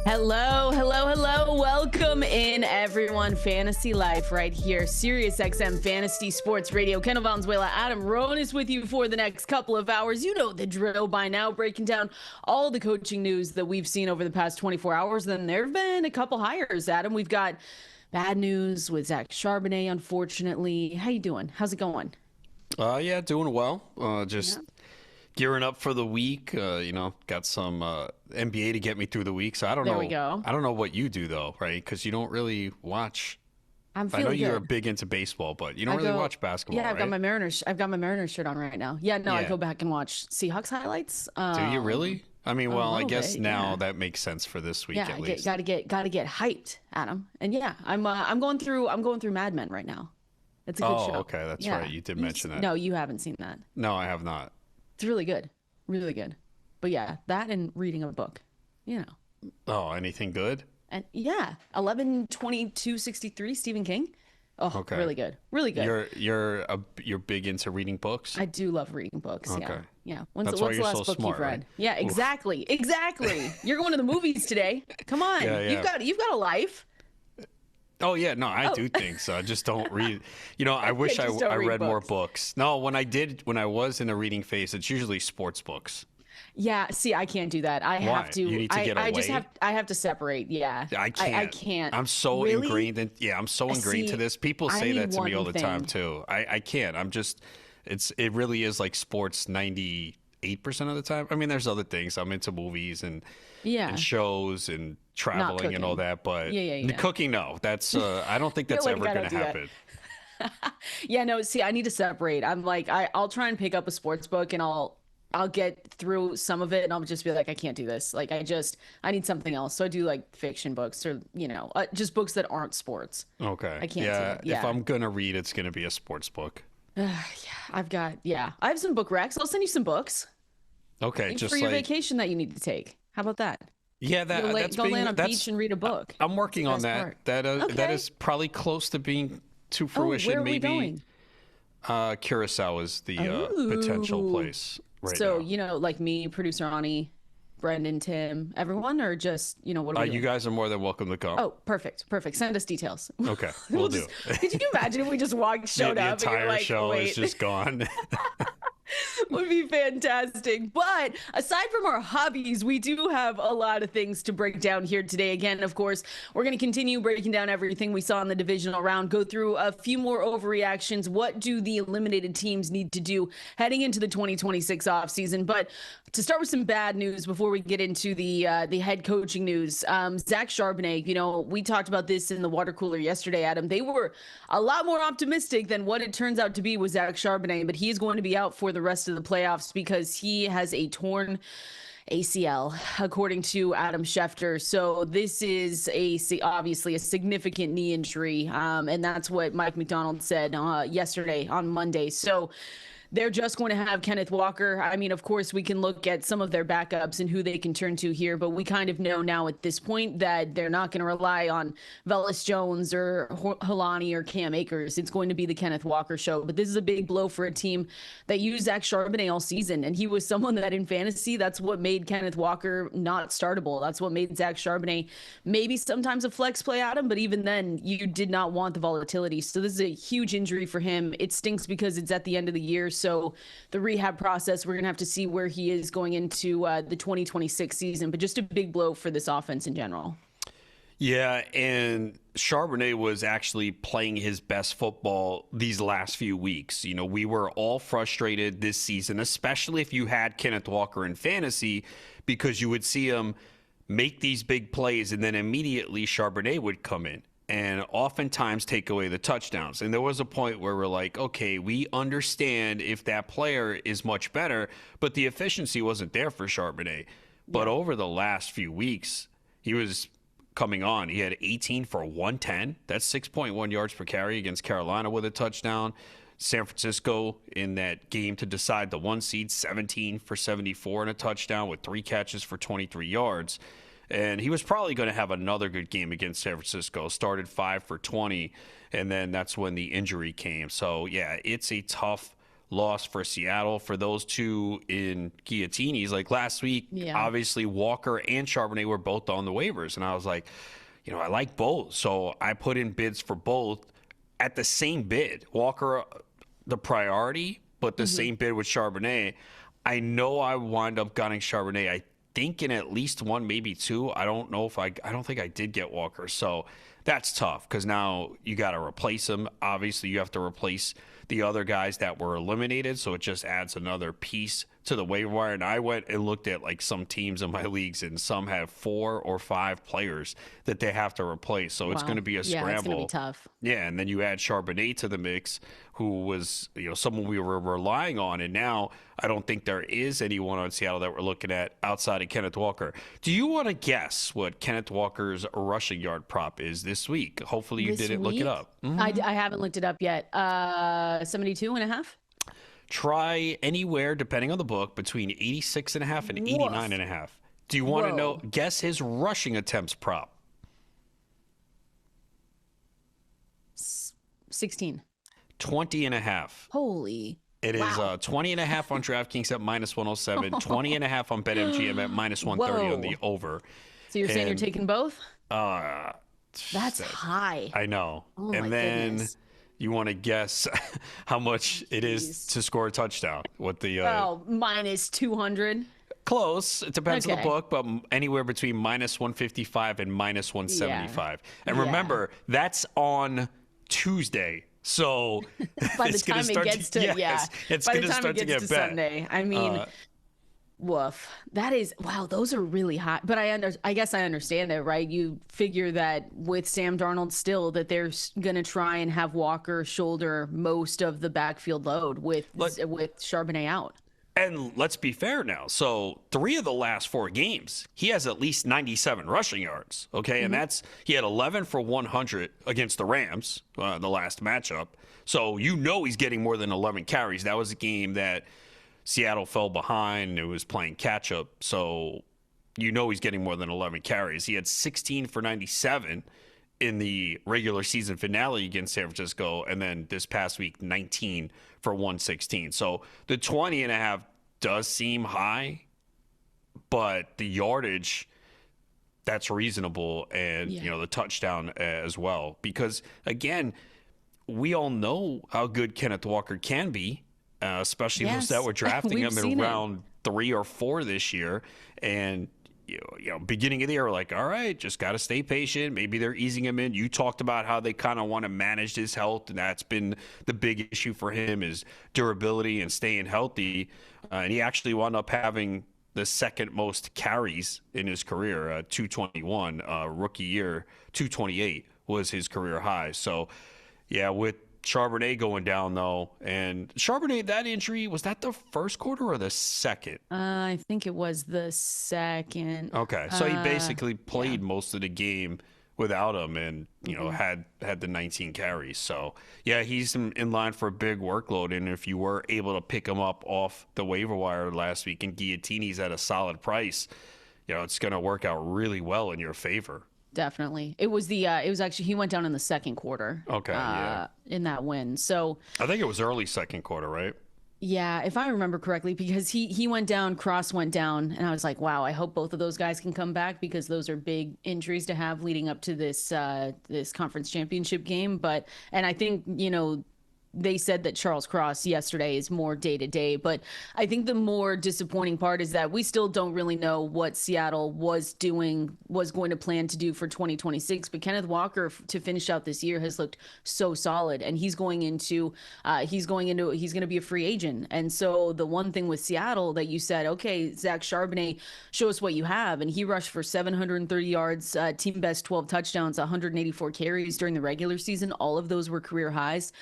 Hello, hello, hello. Welcome in, everyone. Fantasy Life right here. Sirius XM Fantasy Sports Radio. Kendall, Valenzuela, Adam Ronis with you for the next couple of hours. You know the drill by now, breaking down all the coaching news that we've seen over the past 24 hours. Then there have been a couple hires, Adam. We've got bad news with Zach Charbonnet, unfortunately. How you doing? How's it going? Yeah, doing well. Gearing up for the week. Got some NBA to get me through the week. So I don't know. There we go. I don't know what you do though, right? Because you don't really watch. I'm I know feeling you're good. big into baseball, but you don't really watch basketball. Yeah, I've got right? my Mariners. I've got my Mariners shirt on right now. Yeah, no, I Yeah. go back and watch Seahawks highlights. Do you really? I mean, well, I little guess bit, now yeah. that makes sense for this week Yeah, at least. gotta get hyped, Adam. And yeah, I'm going through Mad Men right now. It's a good show. Oh, okay, that's Yeah. right. You did mention that. No, you haven't seen that. No, I have not. It's really good, really good. But yeah, that and reading a book, you know. Oh, anything good? And yeah, 11/22/63, Stephen King. Oh, Okay. really good, really good. You're big into reading books. I do love reading books. Okay. Yeah, yeah. That's What's why the you're last so book smart, you've read? right? Yeah, exactly, exactly. You're going to the movies today. Come on, Yeah. you've got a life. Oh yeah, no, I do think so. I just don't read. I wish I just don't read read more books. books. No, when I was in a reading phase, it's usually sports books. Yeah, see, I can't do that. I Why? have to. You need to get I just away? I have to separate. Yeah, I can't. I can't. I'm so Really? ingrained in. Yeah, I'm so ingrained to See, this. People I say need that to me all one the time thing. too. I can't. I'm just. It really is like sports 98% of the time. I mean, there's other things. I'm into movies and Yeah. shows and traveling and all cooking. that. But Yeah. the cooking, no. That's. I don't think that's like, ever I going don't to do that. happen. Yeah, no, see, I need to separate. I'm like, I'll try and pick up a sports book and I'll get through some of it and I'll just be like, I can't do this. Like, I need something else. So I do like fiction books or, just books that aren't sports. Okay. I can't do Yeah. it. Yeah. If I'm gonna read, it's gonna be a sports book. I have some book racks. I'll send you some books Okay. Just for your like. vacation that you need to take. How about that? Yeah, Go that's go being. land on a That's, beach and read a book. I'm working on Best that. part. That that Okay. is probably close to being to Oh, fruition. where are we Maybe going? Carousel is the potential Ooh. place right So, now. like me, producer Ani, Brendan, Tim, everyone, or just, what are we You doing? guys are more than welcome to come. Oh, perfect. Send us details. Okay, we'll do. Could you imagine if we just showed The up and you're entire like, show wait, is just gone. would be fantastic. But aside from our hobbies, we do have a lot of things to break down here today. Again, of course, we're going to continue breaking down everything we saw in the divisional round, go through a few more overreactions. What do the eliminated teams need to do heading into the 2026 offseason? But to start with some bad news before we get into the head coaching news, Zach Charbonnet, we talked about this in the water cooler yesterday, Adam. They were a lot more optimistic than what it turns out to be with Zach Charbonnet, but he is going to be out for the rest of the playoffs because he has a torn ACL, according to Adam Schefter. So this is obviously a significant knee injury, and that's what Mike McDonald said yesterday on Monday. So they're just going to have Kenneth Walker. I mean, of course, we can look at some of their backups and who they can turn to here, but we kind of know now at this point that they're not going to rely on Velus Jones or Helani or Cam Akers. It's going to be the Kenneth Walker show. But this is a big blow for a team that used Zach Charbonnet all season, and he was someone that in fantasy, that's what made Kenneth Walker not startable. That's what made Zach Charbonnet maybe sometimes a flex play at him, but even then, you did not want the volatility. So this is a huge injury for him. It stinks because it's at the end of the year. So the rehab process, we're going to have to see where he is going into the 2026 season, but just a big blow for this offense in general. Yeah, and Charbonnet was actually playing his best football these last few weeks. We were all frustrated this season, especially if you had Kenneth Walker in fantasy, because you would see him make these big plays and then immediately Charbonnet would come in and oftentimes take away the touchdowns. And there was a point where we're like, okay, we understand if that player is much better, but the efficiency wasn't there for Charbonnet. But over the last few weeks, he was coming on. He had 18 for 110. That's 6.1 yards per carry against Carolina with a touchdown. San Francisco in that game to decide the 1 seed, 17 for 74 and a touchdown with 3 catches for 23 yards. And he was probably going to have another good game against San Francisco. Started 5 for 20, and then that's when the injury came. So, yeah, it's a tough loss for Seattle. For those two in Guillotinies, like last week, obviously Walker and Charbonnet were both on the waivers. And I was like, I like both. So I put in bids for both at the same bid. Walker, the priority, but the same bid with Charbonnet. I know I wind up getting Charbonnet. I think in at least one, maybe two. I don't know if I don't think I did get Walker. So that's tough because now you got to replace him. Obviously, you have to replace the other guys that were eliminated. So it just adds another piece to the waiver wire. And I went and looked at like some teams in my leagues, and some have 4 or 5 players that they have to replace. So it's going to be a scramble. Yeah, it's going to be tough. Yeah, and then you add Charbonnet to the mix, who was someone we were relying on, and now I don't think there is anyone on Seattle that we're looking at outside of Kenneth Walker. Do you want to guess what Kenneth Walker's rushing yard prop is this week? Hopefully you didn't look it up. I haven't looked it up yet. 72.5. Try anywhere, depending on the book, between 86.5 and 89.5. Do you want to know? Guess his rushing attempts prop. 16. 20.5. Holy. It is 20.5 on DraftKings at -107, 20.5 on BetMGM at -130 on the over. So you're saying you're taking both? That's high. I know. Oh, and my then goodness. you want to guess how much it is to score a touchdown. What the minus 200. Close. It depends on the book, but anywhere between -155 and -175. And remember, that's on Tuesday. So by the time it gets to it's going to start to get bad. Sunday. I mean, woof. That is those are really hot. But I guess I understand it, right? You figure that with Sam Darnold still, that they're going to try and have Walker shoulder most of the backfield load with Charbonnet out. And let's be fair now. So 3 of the last 4 games, he has at least 97 rushing yards. Okay. And he had 11 for 100 against the Rams, the last matchup. So he's getting more than 11 carries. That was a game that Seattle fell behind and it was playing catch up. So he's getting more than 11 carries. He had 16 for 97 in the regular season finale against San Francisco, and then this past week 19 for 116. So the 20.5 does seem high, but the yardage, that's reasonable, and the touchdown as well, because again, we all know how good Kenneth Walker can be, especially those that were drafting him in round 3 or 4 this year. And beginning of the year, we're like, all right, just got to stay patient. Maybe they're easing him in. You talked about how they kind of want to manage his health, and that's been the big issue for him, is durability and staying healthy. And he actually wound up having the second most carries in his career, 221. Rookie year, 228 was his career high. So, with Charbonnet going down, though, and Charbonnet, that injury, was that the first quarter or the second? I think it was the second. Okay, so he basically played most of the game without him, and had the 19 carries. So he's in line for a big workload. And if you were able to pick him up off the waiver wire last week, and Guillotinies at a solid price, it's going to work out really well in your favor. Definitely. It was actually, he went down in the second quarter. Okay. In that win. So I think it was early second quarter, right? Yeah, if I remember correctly, because he went down, Cross went down, and I was like, wow, I hope both of those guys can come back, because those are big injuries to have leading up to this this conference championship game. And I think, they said that Charles Cross yesterday is more day-to-day, but I think the more disappointing part is that we still don't really know what Seattle was going to plan to do for 2026. But Kenneth Walker, to finish out this year, has looked so solid, and he's going to be a free agent. And so the one thing with Seattle that you said, okay, Zach Charbonnet, show us what you have. And he rushed for 730 yards, team best 12 touchdowns, 184 carries during the regular season. All of those were career highs.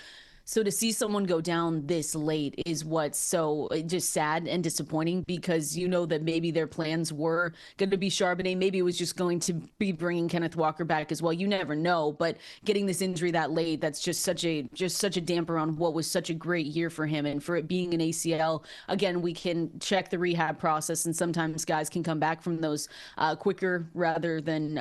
So to see someone go down this late is what's so just sad and disappointing, because that maybe their plans were going to be Charbonnet. Maybe it was just going to be bringing Kenneth Walker back as well. You never know. But getting this injury that late, that's just such a damper on what was such a great year for him. And for it being an ACL, again, we can check the rehab process, and sometimes guys can come back from those quicker rather than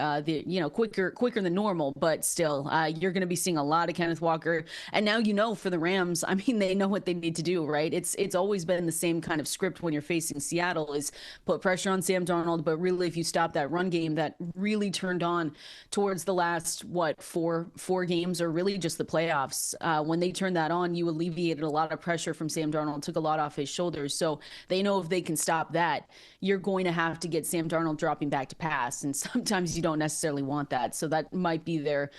quicker than normal. But still, you're going to be seeing a lot of Kenneth Walker. And now for the Rams, I mean, they know what they need to do, right? It's always been the same kind of script when you're facing Seattle is put pressure on Sam Darnold, but really if you stop that run game that really turned on towards the last, four games or really just the playoffs, when they turned that on, you alleviated a lot of pressure from Sam Darnold, took a lot off his shoulders. So they know if they can stop that, you're going to have to get Sam Darnold dropping back to pass. And sometimes you don't necessarily want that. So that might be the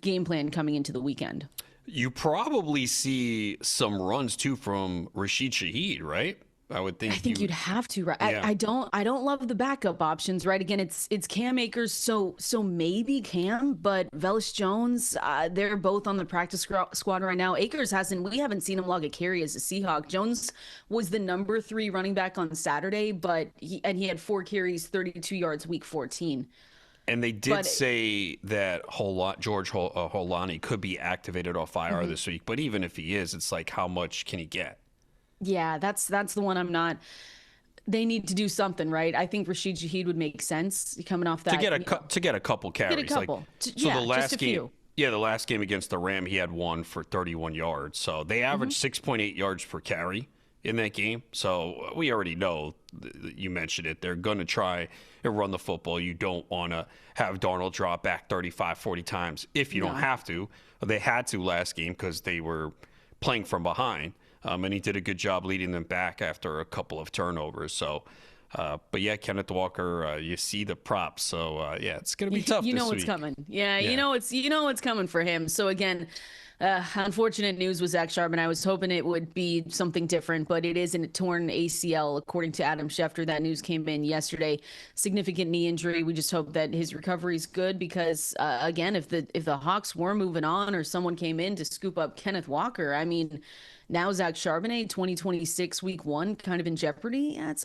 game plan coming into the weekend. You probably see some runs too from Rashid Shaheed, right? I would think. I think you'd have to, right? Yeah. I don't love the backup options, right? Again, it's Cam Akers, so maybe Cam, but Velus Jones, they're both on the practice squad right now. Akers we haven't seen him log a carry as a Seahawk. Jones was the number 3 running back on Saturday, but he had 4 carries, 32 yards, week 14. And they did say that George Holani could be activated off IR this week, but even if he is, it's like how much can he get? Yeah, that's the one I'm not. They need to do something, right? I think Rashid Shaheed would make sense coming off that to get a couple carries. Get a couple. The last just a game, few. the last game against the Ram, he had 1 for 31 yards. So they averaged 6.8 yards per carry in that game. So we already know, you mentioned it, they're going to try and run the football. You don't want to have Darnold drop back 35, 40 times if you don't have to. They had to last game because they were playing from behind. And he did a good job leading them back after a couple of turnovers. So, but yeah, Kenneth Walker, you see the props. So it's going to be tough. You know this what's week. coming. Yeah, you know what's coming for him. So again, unfortunate news with Zach Charbonnet. I was hoping it would be something different, but it is a torn ACL, according to Adam Schefter. That news came in yesterday. Significant knee injury. We just hope that his recovery is good because, again, if the Hawks were moving on or someone came in to scoop up Kenneth Walker, I mean, now Zach Charbonnet, 2026 week 1, kind of in jeopardy. Yeah, that's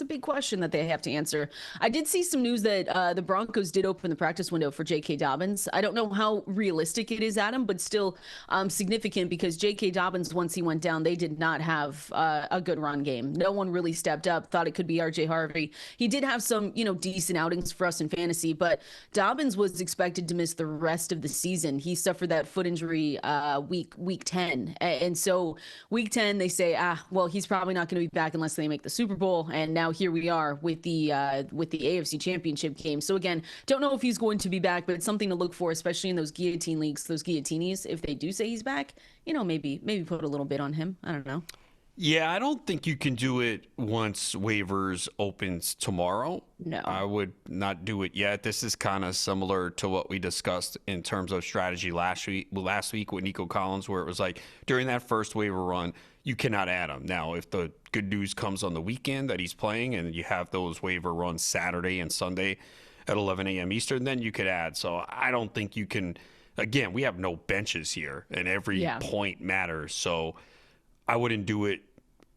a big question that they have to answer. I did see some news that the Broncos did open the practice window for J.K. Dobbins. I don't know how realistic it is, Adam, but still significant because J.K. Dobbins, once he went down, they did not have a good run game. No one really stepped up. Thought it could be R.J. Harvey. He did have some, decent outings for us in fantasy, but Dobbins was expected to miss the rest of the season. He suffered that foot injury week 10, and so week 10, they say, well, he's probably not going to be back unless they make the Super Bowl. And now here we are with the AFC Championship game. So again, don't know if he's going to be back, but it's something to look for, especially in those guillotine leagues, those guillotinies. If they do say he's back, maybe put a little bit on him. I don't know. Yeah, I don't think you can do it once waivers opens tomorrow. No. I would not do it yet. This is kind of similar to what we discussed in terms of strategy last week with Nico Collins, where it was like during that first waiver run, you cannot add him. Now, if the good news comes on the weekend that he's playing and you have those waiver runs Saturday and Sunday at 11 a.m. Eastern, then you could add. So I don't think you can. Again, we have no benches here, and every point matters. So I wouldn't do it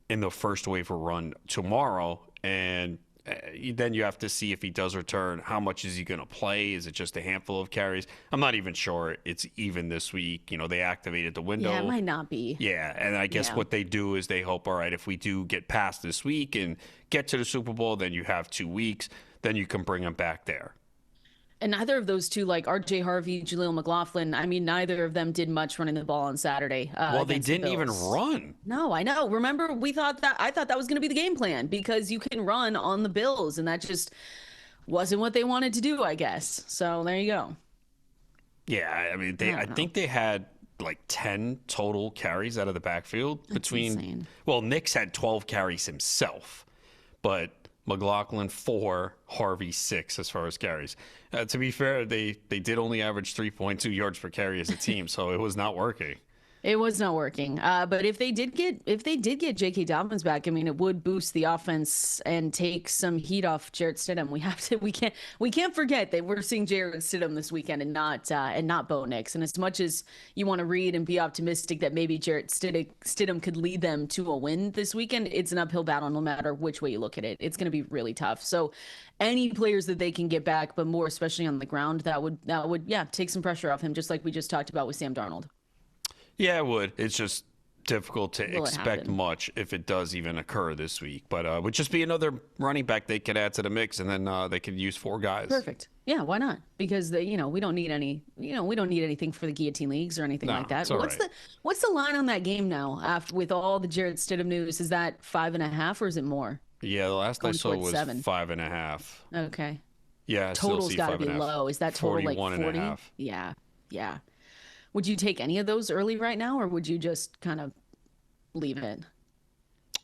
in the first waiver run tomorrow, and then you have to see if he does return. How much is he going to play? Is it just a handful of carries? I'm not even sure it's even this week. They activated the window. Yeah, it might not be. Yeah, and I guess what they do is they hope, all right, if we do get past this week and get to the Super Bowl, then you have 2 weeks, then you can bring him back there. And neither of those two, like R.J. Harvey, Jaleel McLaughlin, I mean, neither of them did much running the ball on Saturday. Well, they didn't even run. No, I know. Remember, I thought that was going to be the game plan because you can run on the Bills, and that just wasn't what they wanted to do, I guess. So there you go. Yeah, I mean, I think they had like 10 total carries out of the backfield. That's insane. Well, Nix had 12 carries himself, but McLaughlin 4, Harvey 6 as far as carries. To be fair, they did only average 3.2 yards per carry as a team, so it was not working. It was not working. But if they did get J.K. Dobbins back, I mean, it would boost the offense and take some heat off Jarrett Stidham. We can't forget that we're seeing Jarrett Stidham this weekend and not Bo Nix. And as much as you want to read and be optimistic that maybe Jarrett Stidham could lead them to a win this weekend, it's an uphill battle no matter which way you look at it. It's going to be really tough. So any players that they can get back, but more especially on the ground, that would take some pressure off him, just like we just talked about with Sam Darnold. Yeah, it would. It's just difficult to Will it expect happen? much if it does even occur this week. But it would just be another running back they could add to the mix, and then they could use 4 guys. Perfect. Yeah, why not? Because we don't need anything for the guillotine leagues or anything No, like that. it's all What's right. the line on that game now? After with all the Jarrett Stidham news, is that 5.5 or is it more? Yeah, the last I Going saw towards was 7. 5.5. Okay. Yeah, I still Total's see got to be 5.5. low. Is that total like 41 and a 40? half. Yeah. Yeah. Would you take any of those early right now, or would you just kind of leave it?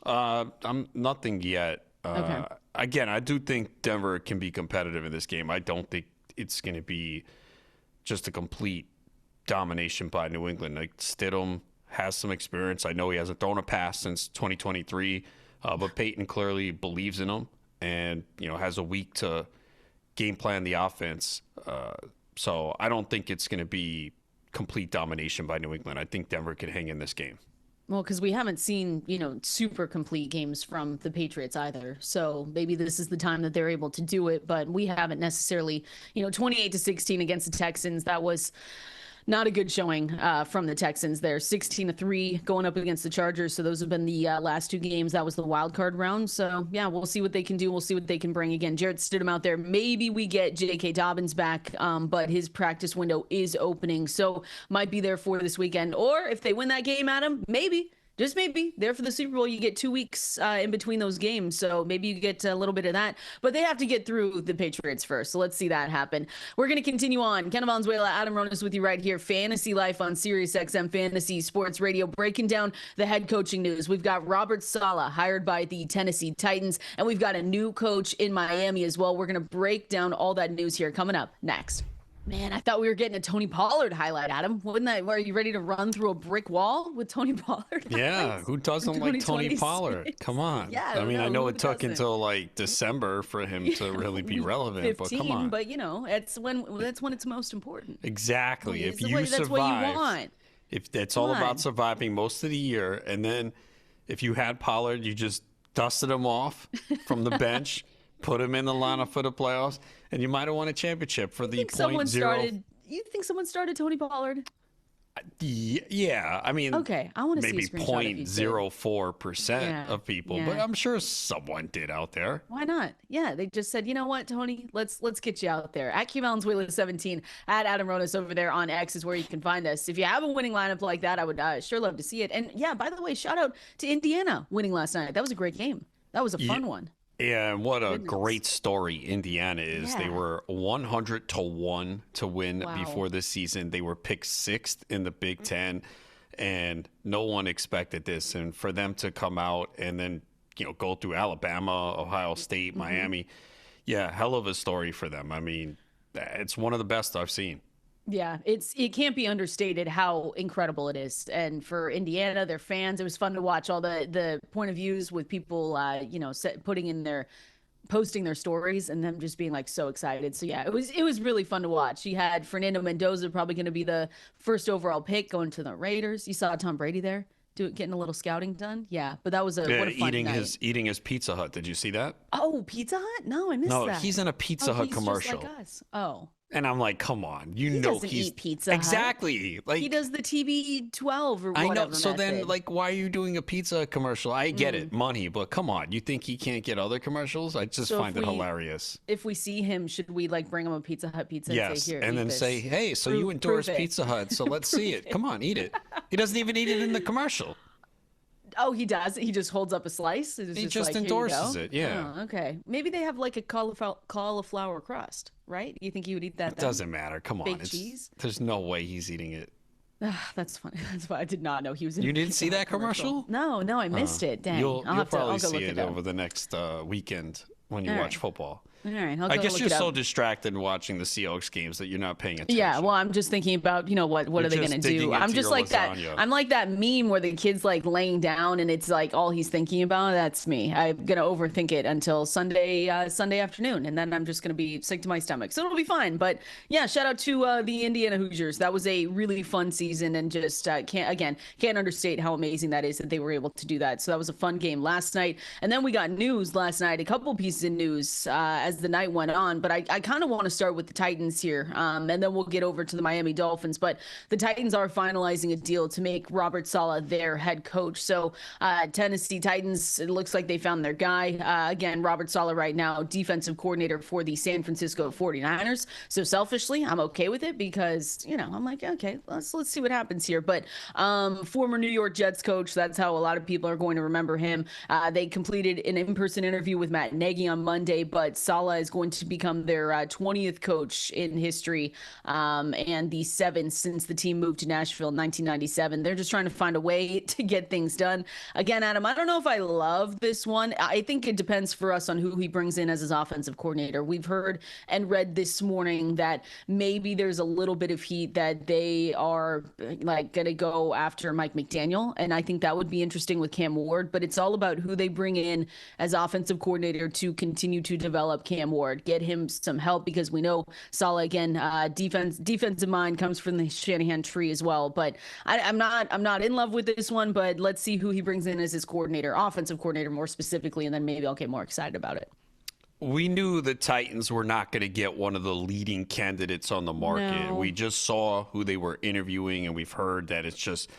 I'm nothing yet. Okay. Again, I do think Denver can be competitive in this game. I don't think it's going to be just a complete domination by New England. Like Stidham has some experience. I know he hasn't thrown a pass since 2023, but Peyton clearly believes in him and has a week to game plan the offense. So I don't think it's going to be complete domination by New England. I think Denver can hang in this game. Well, because we haven't seen, super complete games from the Patriots either. So maybe this is the time that they're able to do it, but we haven't necessarily, 28-16 against the Texans. That was not a good showing from the Texans there. 16-3 going up against the Chargers. So those have been the last 2 games. That was the wild card round. So yeah, we'll see what they can do. We'll see what they can bring. Again, Jarrett Stidham out there. Maybe we get J.K. Dobbins back, but his practice window is opening. So might be there for this weekend. Or if they win that game, Adam, maybe. Just maybe there for the Super Bowl, you get 2 weeks in between those games. So maybe you get a little bit of that, but they have to get through the Patriots first. So let's see that happen. We're going to continue on. Kendall, Valenzuela, Adam Ronis with you right here. Fantasy Life on Sirius XM Fantasy Sports Radio, breaking down the head coaching news. We've got Robert Saleh hired by the Tennessee Titans, and we've got a new coach in Miami as well. We're going to break down all that news here coming up next. Man, I thought we were getting a Tony Pollard highlight, Adam. Are you ready to run through a brick wall with Tony Pollard? Yeah, who doesn't like Tony Pollard? Come on. Yeah, I mean, I know who it took doesn't? until like December for him to really be relevant, 15, but come on. But that's when it's most important. Exactly. If you That's survive, what you want. if it's all Come on. about surviving most of the year, and then if you had Pollard, you just dusted him off from the bench, put him in the lineup for the playoffs, and you might have won a championship for the You think someone started Tony Pollard? Yeah, I mean, Okay, I want to see maybe a screenshot if you did. 0.04% Yeah, of people, yeah. but I'm sure someone did out there. Why not? Yeah, they just said, you know what, Tony, let's get you out there. At Valenzuela17, at Adam Ronis over there on X is where you can find us. If you have a winning lineup like that, I would sure love to see it. And yeah, by the way, shout out to Indiana winning last night. That was a great game. That was a fun one. Yeah, and what a great story Indiana is. Yeah. They were 100-1 to win Wow. before this season. They were picked 6th in the Big Ten, and no one expected this. And for them to come out and then go through Alabama, Ohio State, Miami, yeah, hell of a story for them. I mean, it's one of the best I've seen. Yeah, it can't be understated how incredible it is. And for Indiana, their fans, it was fun to watch all the point of views with people, posting their stories and them just being like so excited. So yeah, it was really fun to watch. You had Fernando Mendoza probably going to be the first overall pick going to the Raiders. You saw Tom Brady there getting a little scouting done. Yeah, but that was what a fun night. Eating his Pizza Hut. Did you see that? Oh, Pizza Hut? No, I missed that. No, he's in a Pizza Hut he's commercial. Just like us. Oh. And I'm like, come on, He doesn't eat Pizza Hut. Exactly. Like He does the TB12 or whatever. I know. So then, method. like, why are you doing a pizza commercial? I get it, money, but come on, you think he can't get other commercials? I just find it hilarious. If we see him, should we bring him a Pizza Hut pizza? Yes, and say, here, and eat then this. say, hey, so you endorse Pizza Hut, so let's see it. Come on, eat it. He doesn't even eat it in the commercial. Oh, he does. He just holds up a slice. He just endorses it. Yeah. Oh, okay. Maybe they have like a cauliflower crust, right? You think he would eat that? It doesn't matter. Come on. Baked cheese? There's no way he's eating it. That's funny. That's why I did not know he was in You a didn't Pizza see Hut that commercial? No, I missed it. Dang. You'll probably I'll go see look it up. over the next weekend when you All watch right. football. All right. I guess you're so up. distracted watching the Seahawks games that you're not paying attention. Yeah, well, I'm just thinking about, what are they just going to digging do? I'm into just your like that. lasagna. I'm like that meme where the kid's like laying down and it's like all he's thinking about. That's me. I'm going to overthink it until Sunday afternoon. And then I'm just going to be sick to my stomach. So it'll be fine. But yeah, shout out to the Indiana Hoosiers. That was a really fun season and just can't understate how amazing that is that they were able to do that. So that was a fun game last night. And then we got news last night, a couple pieces of news as the night went on. But I kind of want to start with the Titans here, and then we'll get over to the Miami Dolphins. But the Titans are finalizing a deal to make Robert Saleh their head coach. So Tennessee Titans, it looks like they found their guy. Again, Robert Saleh right now, defensive coordinator for the San Francisco 49ers. So selfishly, I'm okay with it because, I'm like, okay, let's see what happens here. But former New York Jets coach, that's how a lot of people are going to remember him. They completed an in-person interview with Matt Nagy on Monday, but Saleh is going to become their 20th coach in history, and the 7th since the team moved to Nashville in 1997. They're just trying to find a way to get things done. Again, Adam, I don't know if I love this one. I think it depends for us on who he brings in as his offensive coordinator. We've heard and read this morning that maybe there's a little bit of heat that they are like going to go after Mike McDaniel, and I think that would be interesting with Cam Ward, but it's all about who they bring in as offensive coordinator to continue to develop Cam Ward, get him some help, because we know Saleh, again, defensive mind comes from the Shanahan tree as well. But I'm not in love with this one, but let's see who he brings in as his coordinator, offensive coordinator more specifically, and then maybe I'll get more excited about it. We knew the Titans were not going to get one of the leading candidates on the market. No. We just saw who they were interviewing, and we've heard that it's just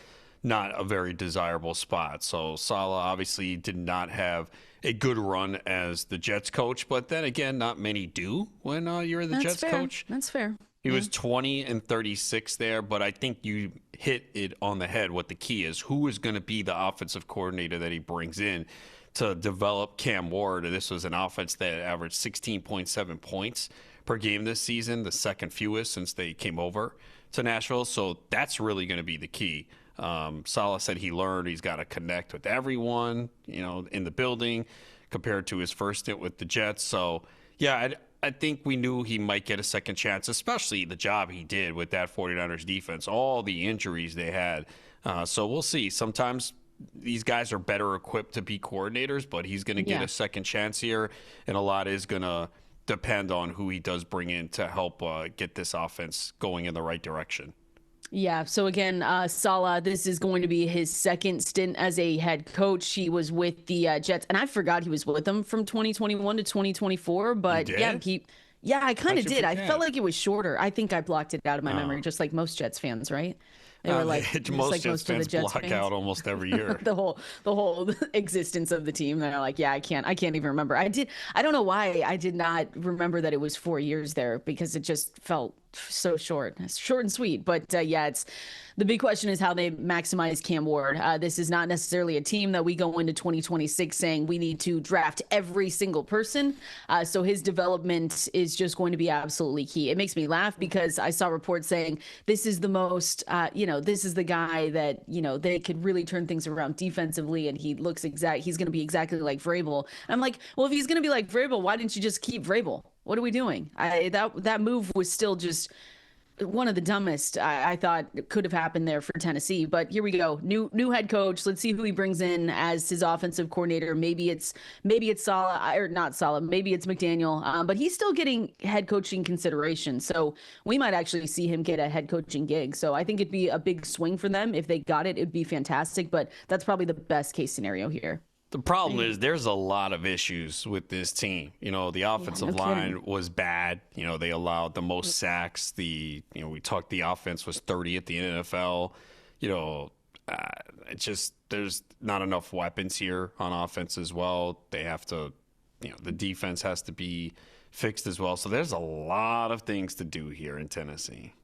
not a very desirable spot. So Saleh obviously did not have a good run as the Jets coach, but then again, not many do when you're the Jets coach. That's fair. He was 20-36 there, but I think you hit it on the head what the key is. Who is going to be the offensive coordinator that he brings in to develop Cam Ward? This was an offense that averaged 16.7 points per game this season, the second fewest since they came over to Nashville. So that's really going to be the key. Saleh said he learned he's got to connect with everyone, in the building compared to his first stint with the Jets. So, yeah, I think we knew he might get a second chance, especially the job he did with that 49ers defense, all the injuries they had. So we'll see. Sometimes these guys are better equipped to be coordinators, but he's going to get a second chance here, and a lot is going to depend on who he does bring in to help get this offense going in the right direction. Yeah. So again, Saleh, this is going to be his second stint as a head coach. He was with the Jets, and I forgot he was with them from 2021 to 2024. But yeah, I kind of did. I felt like it was shorter. I think I blocked it out of my memory, just like most Jets fans, right? They were like most Jets fans block out almost every year. the whole existence of the team. They're like, yeah, I can't even remember. I don't know why I did not remember that it was 4 years there, because it just felt so short and sweet. But it's the big question is how they maximize Cam Ward. This is not necessarily a team that we go into 2026 saying we need to draft every single person. So his development is just going to be absolutely key. It makes me laugh because I saw reports saying this is the most, this is the guy that, they could really turn things around defensively, and he's going to be exactly like Vrabel. And I'm like, well, if he's going to be like Vrabel, why didn't you just keep Vrabel? What are we doing? That move was still just one of the dumbest I thought could have happened there for Tennessee. But here we go. New head coach. Let's see who he brings in as his offensive coordinator. Maybe it's Saleh, or not Saleh. Maybe it's McDaniel. But he's still getting head coaching consideration. So we might actually see him get a head coaching gig. So I think it'd be a big swing for them. If they got it, it'd be fantastic. But that's probably the best case scenario here. The problem is there's a lot of issues with this team. The offensive line was bad. They allowed the most sacks. We talked, the offense was 30th in the NFL. There's not enough weapons here on offense as well. They have to, the defense has to be fixed as well. So there's a lot of things to do here in Tennessee.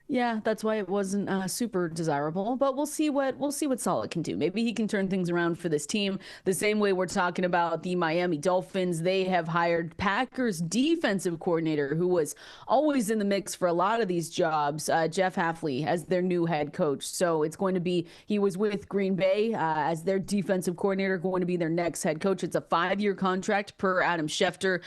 Yeah, that's why it wasn't super desirable, but we'll see what Saleh can do. Maybe he can turn things around for this team. The same way we're talking about the Miami Dolphins, they have hired Packers defensive coordinator, who was always in the mix for a lot of these jobs, Jeff Hafley, as their new head coach. So it's going to be, he was with Green Bay as their defensive coordinator, going to be their next head coach. It's a 5-year contract per Adam Schefter.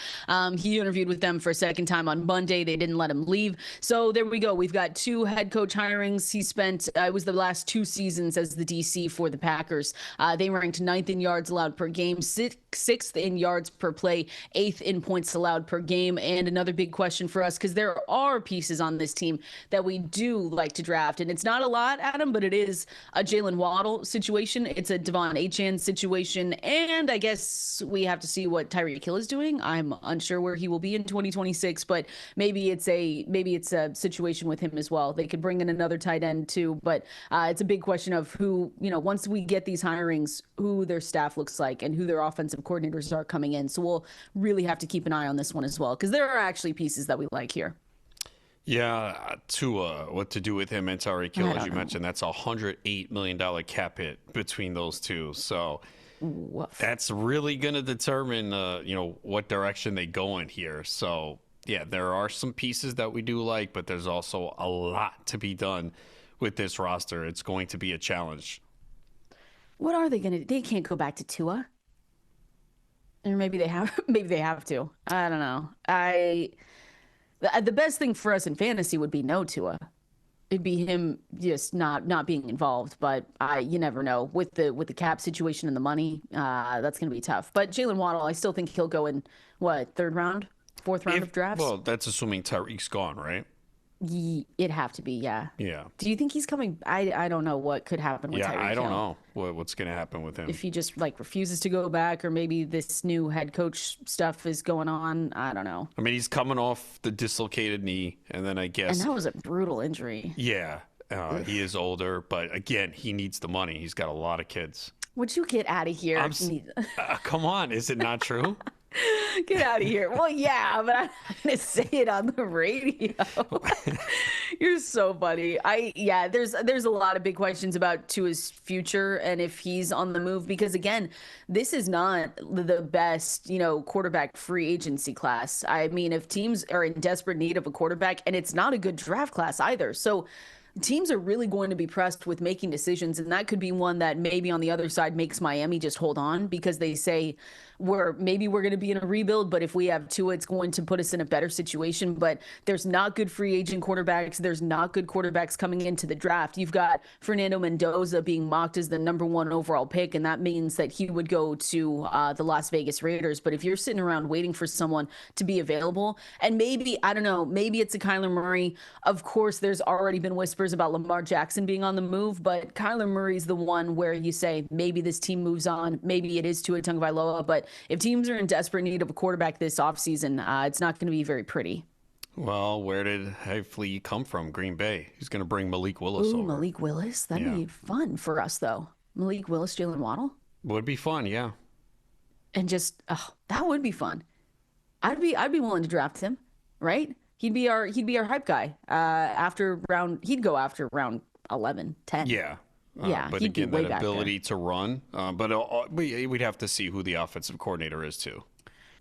He interviewed with them for a second time on Monday. They didn't let him leave. So there we go. We've got two 2 head coach hirings. He spent, it was the last 2 seasons as the DC for the Packers. They ranked 9th in yards allowed per game, 6th in yards per play, 8th in points allowed per game. And another big question for us, because there are pieces on this team that we do like to draft. And it's not a lot, Adam, but it is a Jalen Waddle situation. It's a Devon Achane situation. And I guess we have to see what Tyreek Hill is doing. I'm unsure where he will be in 2026, but maybe it's a situation with him as well. They could bring in another tight end too, but it's a big question of who, once we get these hirings, who their staff looks like and who their offensive coordinators are coming in. So we'll really have to keep an eye on this one as well, because there are actually pieces that we like here. Yeah, Tua, what to do with him and Tyreek Hill, as you mentioned, that's a $108 million cap hit between those two. So that's really going to determine, what direction they go in here. So, yeah, there are some pieces that we do like, but there's also a lot to be done with this roster. It's going to be a challenge. What are they going to do? They can't go back to Tua. Or maybe they have to. I don't know. The best thing for us in fantasy would be no Tua. It'd be him just not being involved, but you never know with the cap situation and the money. That's going to be tough. But Jalen Waddle, I still think he'll go in third round, fourth round of drafts. Well, that's assuming Tyreek's gone, right? It'd have to be, yeah. Yeah. Do you think he's coming? I don't know what could happen with Tyreek Hill. I don't know what's going to happen with him. If he just refuses to go back, or maybe this new head coach stuff is going on. I don't know. I mean, he's coming off the dislocated knee, and then I guess. And that was a brutal injury. Yeah. He is older, but again, he needs the money. He's got a lot of kids. Would you get out of here? Come on. Is it not true? Get out of here. Well, yeah, but I'm not going to say it on the radio. You're so funny. There's a lot of big questions about Tua's future and if he's on the move, because again, this is not the best, quarterback free agency class. I mean, if teams are in desperate need of a quarterback, and it's not a good draft class either. So teams are really going to be pressed with making decisions, and that could be one that maybe on the other side makes Miami just hold on, because they say we're going to be in a rebuild, but if we have Tua, it's going to put us in a better situation. But there's not good free agent quarterbacks. There's not good quarterbacks coming into the draft. You've got Fernando Mendoza being mocked as the #1 overall pick, and that means that he would go to the Las Vegas Raiders. But if you're sitting around waiting for someone to be available, and maybe, I don't know, maybe it's a Kyler Murray. Of course, there's already been whispers about Lamar Jackson being on the move, but Kyler Murray's the one where you say maybe this team moves on. Maybe it is Tua Tagovailoa, but if teams are in desperate need of a quarterback this offseason, it's not going to be very pretty. Well, where did Hafley come from? Green Bay. He's going to bring Malik Willis over. Malik Willis? That'd be fun for us, though. Malik Willis, Jalen Waddle? Would be fun, yeah. And just, that would be fun. I'd be willing to draft him, right? He'd be our hype guy. He'd go after round 11, 10. Yeah. Yeah, but again, that ability to run. But we'd have to see who the offensive coordinator is too.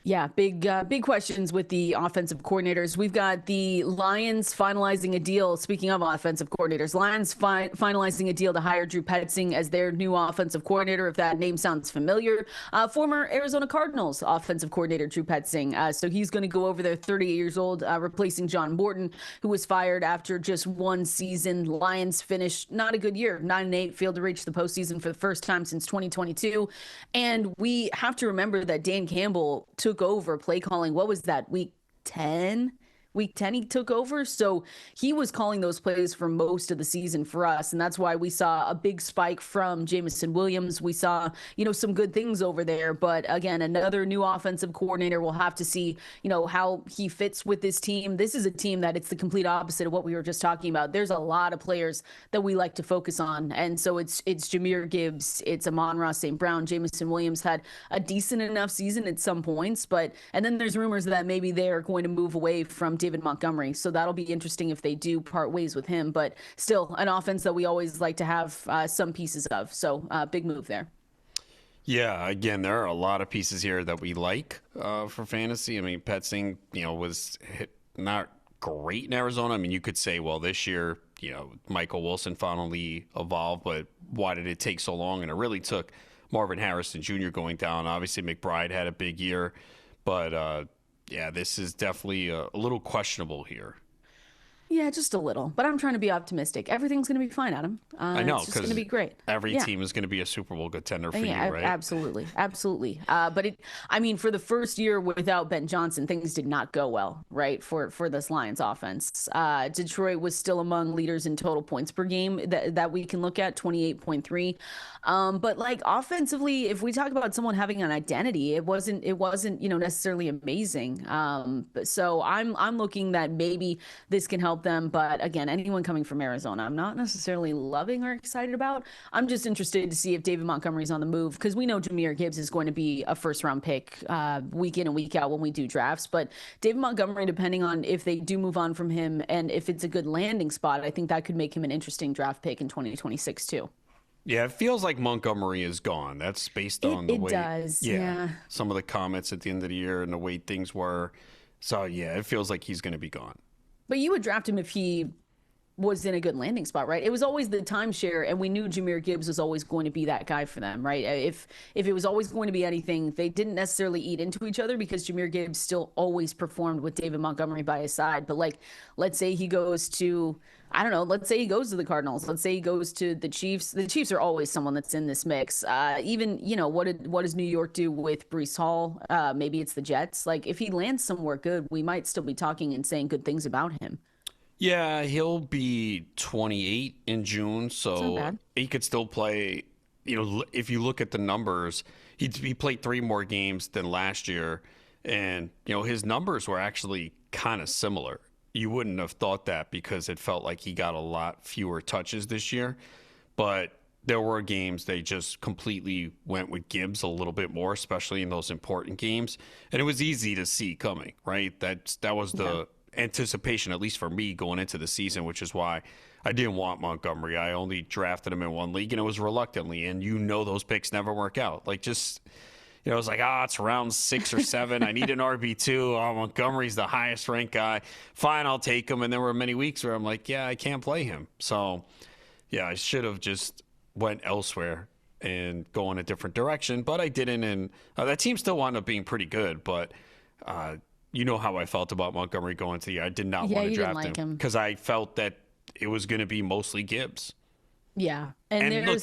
Yeah, big questions with the offensive coordinators. We've got the Lions finalizing a deal. Speaking of offensive coordinators, Lions finalizing a deal to hire Drew Petzing as their new offensive coordinator, if that name sounds familiar. Former Arizona Cardinals offensive coordinator Drew Petzing. So he's going to go over there, 38 years old, replacing John Morton, who was fired after just one season. Lions finished not a good year, 9-8, failed to reach the postseason for the first time since 2022. And we have to remember that Dan Campbell took over play calling. What was that, week 10 he took over, so he was calling those plays for most of the season for us, and that's why we saw a big spike from Jameson Williams. We saw some good things over there, but again, another new offensive coordinator. We'll have to see how he fits with this team. This is a team that it's the complete opposite of what we were just talking about. There's a lot of players that we like to focus on, and so it's Jahmyr Gibbs, it's Amon-Ra St. Brown. Jameson Williams had a decent enough season at some points, and then there's rumors that maybe they're going to move away from David Montgomery. So that'll be interesting if they do part ways with him, but still an offense that we always like to have some pieces of. So big move there. Yeah, again, there are a lot of pieces here that we like for fantasy. I mean, Petzing, was not great in Arizona. I mean, you could say, well, this year, Michael Wilson finally evolved, but why did it take so long? And it really took Marvin Harrison Jr. going down. Obviously, McBride had a big year, but yeah, this is definitely a little questionable here. Yeah, just a little. But I'm trying to be optimistic. Everything's going to be fine, Adam. I know, it's just going to be great. Every team is going to be a Super Bowl contender for you, right? Absolutely, absolutely. But for the first year without Ben Johnson, things did not go well, right? For this Lions offense, Detroit was still among leaders in total points per game that we can look at, 28.3. But like offensively, if we talk about someone having an identity, it wasn't necessarily amazing. So I'm looking that maybe this can help them. But again, anyone coming from Arizona, I'm not necessarily loving or excited about. I'm just interested to see if David Montgomery's on the move, because we know Jahmyr Gibbs is going to be a first-round pick week in and week out when we do drafts. But David Montgomery, depending on if they do move on from him and if it's a good landing spot, I think that could make him an interesting draft pick in 2026 too. Yeah, it feels like Montgomery is gone. That's based on the way it does. Yeah. Some of the comments at the end of the year and the way things were. So yeah, it feels like he's going to be gone. But you would draft him if he was in a good landing spot, right? It was always the timeshare, and we knew Jahmyr Gibbs was always going to be that guy for them, right? If it was always going to be anything, they didn't necessarily eat into each other because Jahmyr Gibbs still always performed with David Montgomery by his side. But like, let's say he goes to, I don't know, let's say he goes to the Cardinals. Let's say he goes to the Chiefs. The Chiefs are always someone that's in this mix. Even, what does New York do with Breece Hall? Maybe it's the Jets. Like, if he lands somewhere good, we might still be talking and saying good things about him. Yeah, he'll be 28 in June, so he could still play. If you look at the numbers, he played 3 more games than last year, and his numbers were actually kind of similar. You wouldn't have thought that because it felt like he got a lot fewer touches this year, but there were games they just completely went with Gibbs a little bit more, especially in those important games, and it was easy to see coming, right? That was the anticipation, at least for me, going into the season, which is why I didn't want Montgomery. I only drafted him in one league, and it was reluctantly, and those picks never work out. Like, just it was like, it's round 6 or 7. I need an RB2. Montgomery's the highest ranked guy. Fine, I'll take him. And there were many weeks where I'm like, yeah, I can't play him. So yeah, I should have just went elsewhere and go in a different direction, but I didn't. And that team still wound up being pretty good, but you know how I felt about Montgomery going to the year. I did not want to draft him because I felt that it was going to be mostly Gibbs. Yeah. And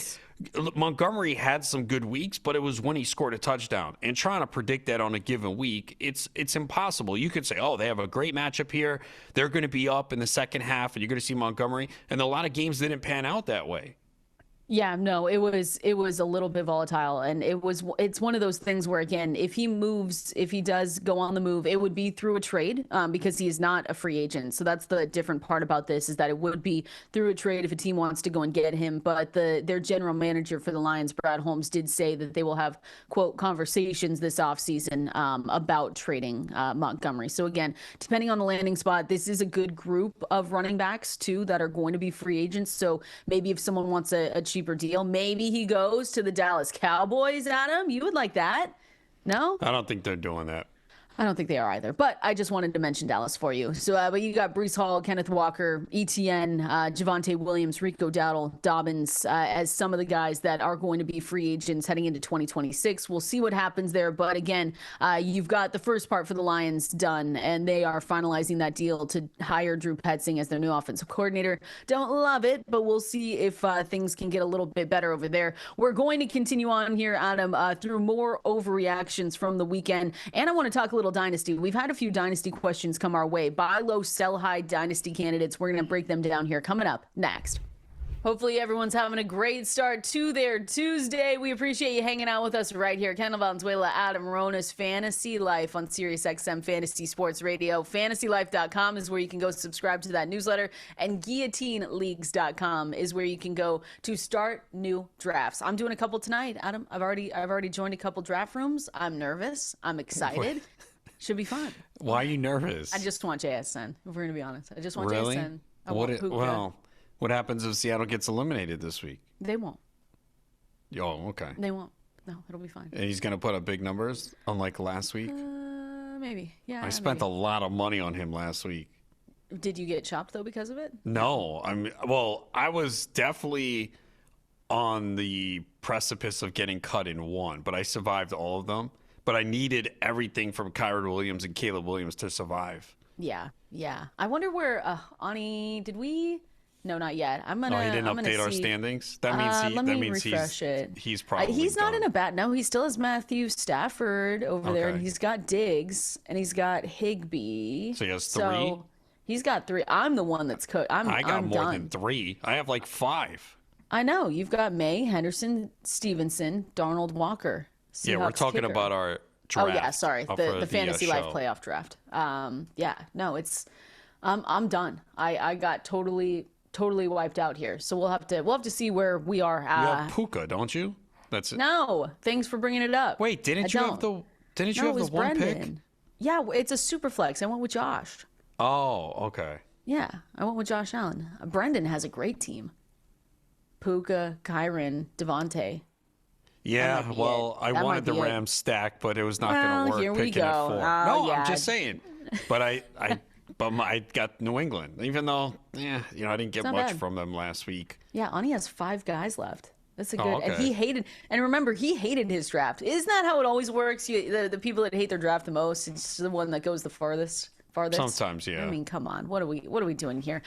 look, Montgomery had some good weeks, but it was when he scored a touchdown. And trying to predict that on a given week, it's impossible. You could say, they have a great matchup here. They're going to be up in the second half, and you're going to see Montgomery. And a lot of games didn't pan out that way. Yeah, no, it was a little bit volatile, and it's one of those things where, again, if he does go on the move, it would be through a trade, because he is not a free agent. So that's the different part about this, is that it would be through a trade if a team wants to go and get him. But their general manager for the Lions, Brad Holmes, did say that they will have, quote, conversations this offseason about trading Montgomery. So again, depending on the landing spot, this is a good group of running backs too that are going to be free agents. So maybe if someone wants a cheaper deal, maybe he goes to the Dallas Cowboys. Adam, you would like that? No, I don't think they're doing that. I don't think they are either, but I just wanted to mention Dallas for you. So, but you got Breece Hall, Kenneth Walker, ETN, Javonte Williams, Rico Dowdle, Dobbins as some of the guys that are going to be free agents heading into 2026. We'll see what happens there. But again, you've got the first part for the Lions done, and they are finalizing that deal to hire Drew Petzing as their new offensive coordinator. Don't love it, but we'll see if things can get a little bit better over there. We're going to continue on here, Adam, through more overreactions from the weekend. And I want to talk a little Dynasty. We've had a few Dynasty questions come our way. Buy low, sell high Dynasty candidates. We're going to break them down here coming up next. Hopefully everyone's having a great start to their Tuesday. We appreciate you hanging out with us right here. Kendall, Valenzuela, Adam, Ronis, Fantasy Life on Sirius XM Fantasy Sports Radio. FantasyLife.com is where you can go subscribe to that newsletter, and GuilloteneLeagues.com is where you can go to start new drafts. I'm doing a couple tonight, Adam. I've already joined a couple draft rooms. I'm nervous. I'm excited. Should be fun. Why are you nervous? I just want JSN, if we're going to be honest. I just want really? JSN. What happens if Seattle gets eliminated this week? They won't. Oh, okay. They won't. No, it'll be fine. And he's going to put up big numbers, unlike last week? Maybe. Yeah. I spent a lot of money on him last week. Did you get chopped, though, because of it? No. I was definitely on the precipice of getting cut in one, but I survived all of them. But I needed everything from Kyron Williams and Caleb Williams to survive. Yeah. I wonder where Ani, did we? No, not yet. I'm gonna. No, he didn't update our see. standings. That means Let me refresh it. He's probably He's not done. in a bad. No, he still has Matthew Stafford over there, and Okay. he's got Diggs, and he's got Higbee. So he has three? So he's got 3. I'm the one that's cooked. I got I'm more done. than 3. I have like 5. I know. You've got May, Henderson, Stevenson, Darnold, Walker. Yeah, we're Seahawks talking kicker. about our Oh draft. yeah, sorry. for The Fantasy Life show. playoff draft. Yeah, no, it's I'm done. I got totally wiped out here. So we'll have to see where we are. You have Puka, don't you? That's it. No, thanks for bringing it up. Wait, didn't you have the one Brendan. pick? Yeah, it's a super flex. I went with Josh. Oh, okay. Yeah, I went with Josh Allen. Brendan has a great team. Puka, Kyron, Devontae. Yeah, might be well, it. I That wanted might the be it. Rams stack, but it was not Well, going to work here we picking at go. 4. Oh, No, yeah. I'm just saying. But I got New England, even though, I didn't get not much bad. from them last week. Yeah, Ani has 5 guys left. That's a good. Oh, And okay. remember, he hated his draft. Isn't that how it always works? The people that hate their draft the most, it's the one that goes the farthest. Sometimes, yeah. I mean, come on. What are we doing here?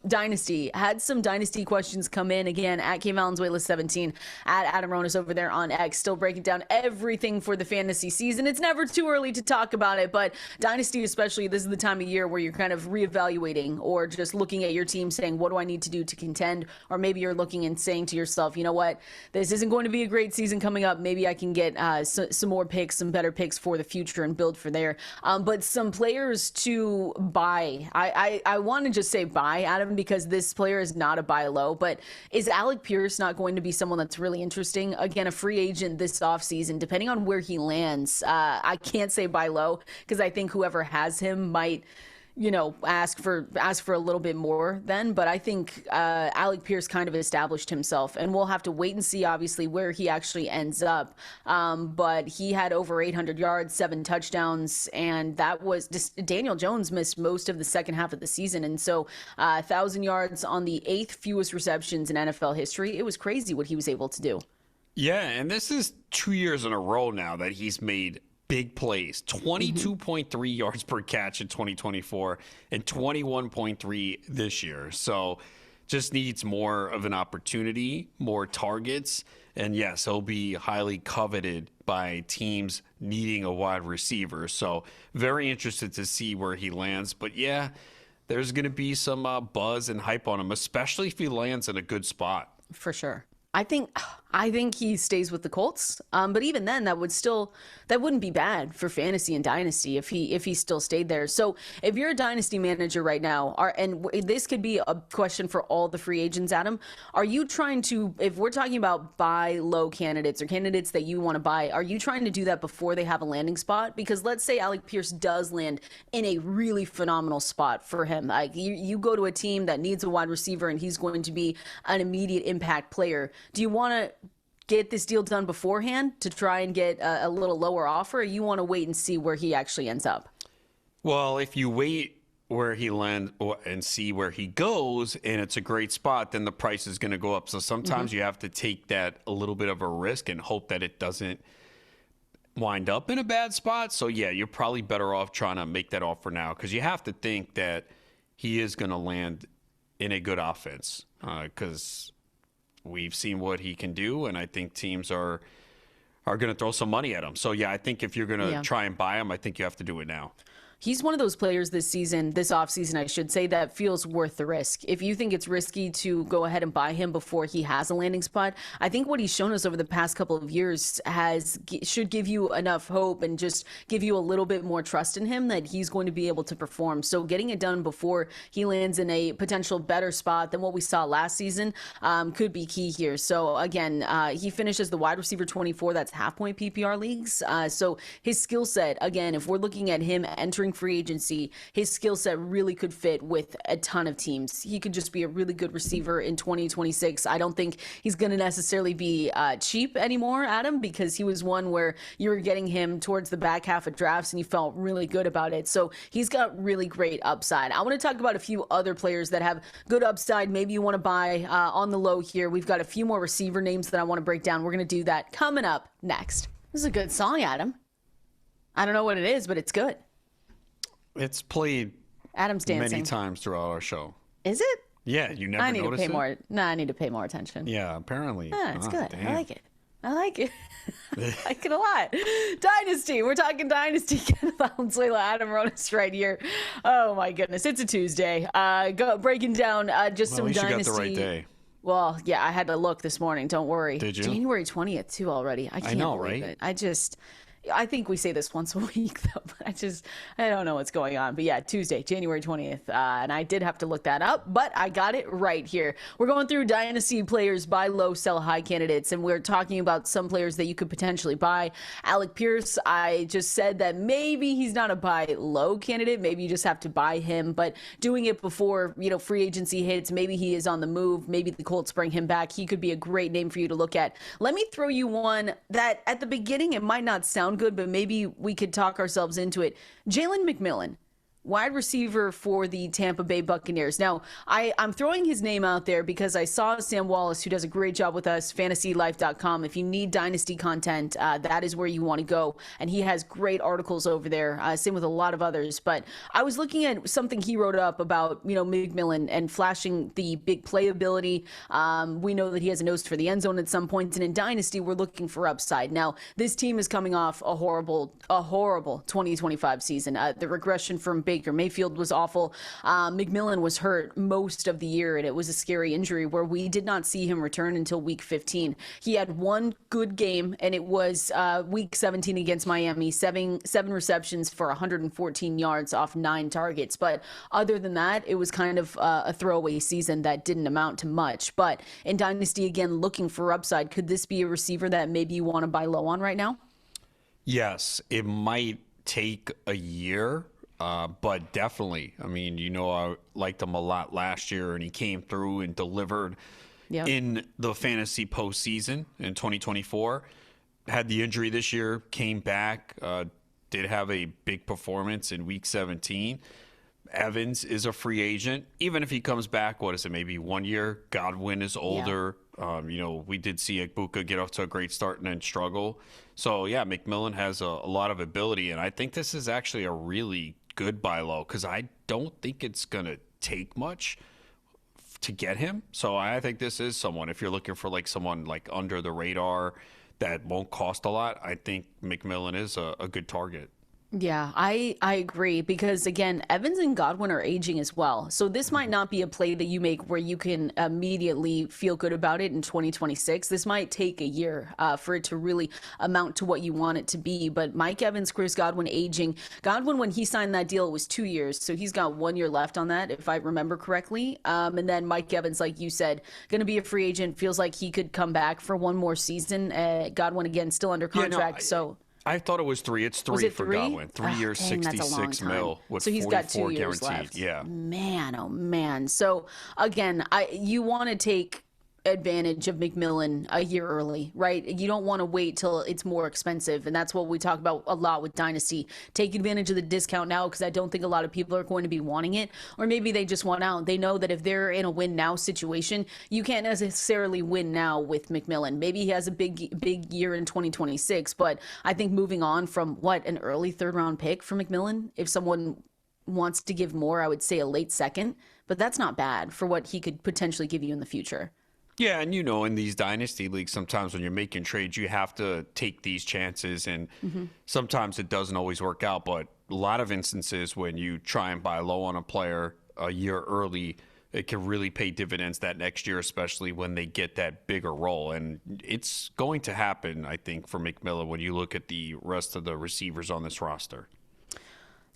Dynasty. Had some Dynasty questions come in again at Valenzuela 17 at Adam Ronis over there on X. Still breaking down everything for the fantasy season. It's never too early to talk about it, but Dynasty especially, this is the time of year where you're kind of reevaluating or just looking at your team saying, what do I need to do to contend? Or maybe you're looking and saying to yourself, you know what? This isn't going to be a great season coming up. Maybe I can get some more picks, some better picks for the future and build for there. But some players to buy. I want to just say buy, Adam, because this player is not a buy low, but is Alec Pierce not going to be someone that's really interesting? Again, a free agent this offseason, depending on where he lands. I can't say buy low because I think whoever has him might ask for a little bit more then, but I think Alec Pierce kind of established himself, and we'll have to wait and see obviously where he actually ends up. But he had over 800 yards, 7 touchdowns, and that was just Daniel Jones missed most of the second half of the season, and so 1,000 yards on the 8th fewest receptions in NFL history. It was crazy what he was able to do. Yeah, and this is 2 years in a row now that he's made big plays. 22.3 yards per catch in 2024 and 21.3 this year. So just needs more of an opportunity, more targets. And yes, he'll be highly coveted by teams needing a wide receiver. So very interested to see where he lands. But yeah, there's going to be some buzz and hype on him, especially if he lands in a good spot. For sure. I think he stays with the Colts. But even then, that wouldn't be bad for fantasy and dynasty if he still stayed there. So if you're a dynasty manager right now, and this could be a question for all the free agents, Adam, are you trying to, if we're talking about buy low candidates or candidates that you want to buy, are you trying to do that before they have a landing spot? Because let's say Alec Pierce does land in a really phenomenal spot for him. Like you go to a team that needs a wide receiver and he's going to be an immediate impact player. Do you want to get this deal done beforehand to try and get a little lower offer, or you want to wait and see where he actually ends up? Well, if you wait where he lands and see where he goes and it's a great spot, then the price is going to go up. So sometimes you have to take that a little bit of a risk and hope that it doesn't wind up in a bad spot. So yeah, you're probably better off trying to make that offer now, because you have to think that he is going to land in a good offense, because we've seen what he can do, and I think teams are going to throw some money at him. So yeah, I think if you're going to try and buy him, I think you have to do it now. He's one of those players this offseason, I should say, that feels worth the risk. If you think it's risky to go ahead and buy him before he has a landing spot, I think what he's shown us over the past couple of years should give you enough hope and just give you a little bit more trust in him that he's going to be able to perform. So getting it done before he lands in a potential better spot than what we saw last season could be key here. So again, he finishes the wide receiver 24. That's half-point PPR leagues. So his skill set, again, if we're looking at him entering free agency, his skill set really could fit with a ton of teams. He could just be a really good receiver in 2026. I don't think he's going to necessarily be cheap anymore, Adam, because he was one where you were getting him towards the back half of drafts and you felt really good about it. So he's got really great upside. I want to talk about a few other players that have good upside. Maybe you want to buy on the low here. We've got a few more receiver names that I want to break down. We're going to do that coming up next. This is a good song, Adam. I don't know what it is, but it's good. It's played Adam's dancing many times throughout our show. Is it? Yeah, you never noticed it? I need to pay more attention. Yeah, apparently. Yeah, it's good. Damn. I like it. I like it a lot. Dynasty. We're talking Dynasty. Valenzuela, Adam Ronis right here. Oh, my goodness. It's a Tuesday. Breaking down just some Dynasty. At least you got the right day. Well, yeah, I had to look this morning. Don't worry. Did you? January 20th, too, already. I can't believe it. I think we say this once a week, though, but I don't know what's going on. But yeah, Tuesday, January 20th. And I did have to look that up, but I got it right here. We're going through Dynasty players, buy low, sell high candidates, and we're talking about some players that you could potentially buy. Alec Pierce, I just said that maybe he's not a buy low candidate. Maybe you just have to buy him, but doing it before, free agency hits, maybe he is on the move. Maybe the Colts bring him back. He could be a great name for you to look at. Let me throw you one that at the beginning, it might not sound good, but maybe we could talk ourselves into it. Jalen McMillan, wide receiver for the Tampa Bay Buccaneers. Now, I'm throwing his name out there because I saw Sam Wallace, who does a great job with us, fantasylife.com. If you need Dynasty content, that is where you want to go. And he has great articles over there, same with a lot of others. But I was looking at something he wrote up about, McMillan and flashing the big playability. We know that he has a nose for the end zone at some point. And in Dynasty, we're looking for upside. Now, this team is coming off a horrible 2025 season. The regression from Baker Mayfield was awful. McMillan was hurt most of the year, and it was a scary injury where we did not see him return until week 15. He had one good game, and it was week 17 against Miami, seven receptions for 114 yards off 9 targets. But other than that, it was kind of a throwaway season that didn't amount to much. But in Dynasty, again, looking for upside, could this be a receiver that maybe you want to buy low on right now? Yes, it might take a year. But definitely, I liked him a lot last year, and he came through and delivered in the fantasy postseason in 2024. Had the injury this year, came back, did have a big performance in week 17. Evans is a free agent. Even if he comes back, maybe 1 year? Godwin is older. Yeah. We did see Egbuka get off to a great start and then struggle. So, yeah, McMillan has a lot of ability, and I think this is actually a really good buy low because I don't think it's going to take much to get him. So I think this is someone, if you're looking for someone under the radar that won't cost a lot, I think McMillan is a good target. Yeah, I agree because, again, Evans and Godwin are aging as well. So this might not be a play that you make where you can immediately feel good about it in 2026. This might take a year for it to really amount to what you want it to be. But Mike Evans, Chris Godwin aging. Godwin, when he signed that deal, it was 2 years. So he's got 1 year left on that, if I remember correctly. And then Mike Evans, like you said, going to be a free agent. Feels like he could come back for one more season. Godwin, again, still under contract. I thought it was 3. It's 3 for Godwin. 3 years, 66 mil with so he's 44 got 2 years guaranteed. Left. Yeah. Man, oh man. So again, you want to take advantage of McMillan a year early, right? You don't want to wait till it's more expensive. And that's what we talk about a lot with Dynasty. Take advantage of the discount now because I don't think a lot of people are going to be wanting it. Or maybe they just want out. They know that if they're in a win now situation, you can't necessarily win now with McMillan. Maybe he has a big year in 2026, but I think moving on from an early 3rd round pick for McMillan, if someone wants to give more, I would say a late second, but that's not bad for what he could potentially give you in the future. Yeah, and in these dynasty leagues, sometimes when you're making trades, you have to take these chances, and sometimes it doesn't always work out. But a lot of instances when you try and buy low on a player a year early, it can really pay dividends that next year, especially when they get that bigger role. And it's going to happen, I think, for McMillan when you look at the rest of the receivers on this roster.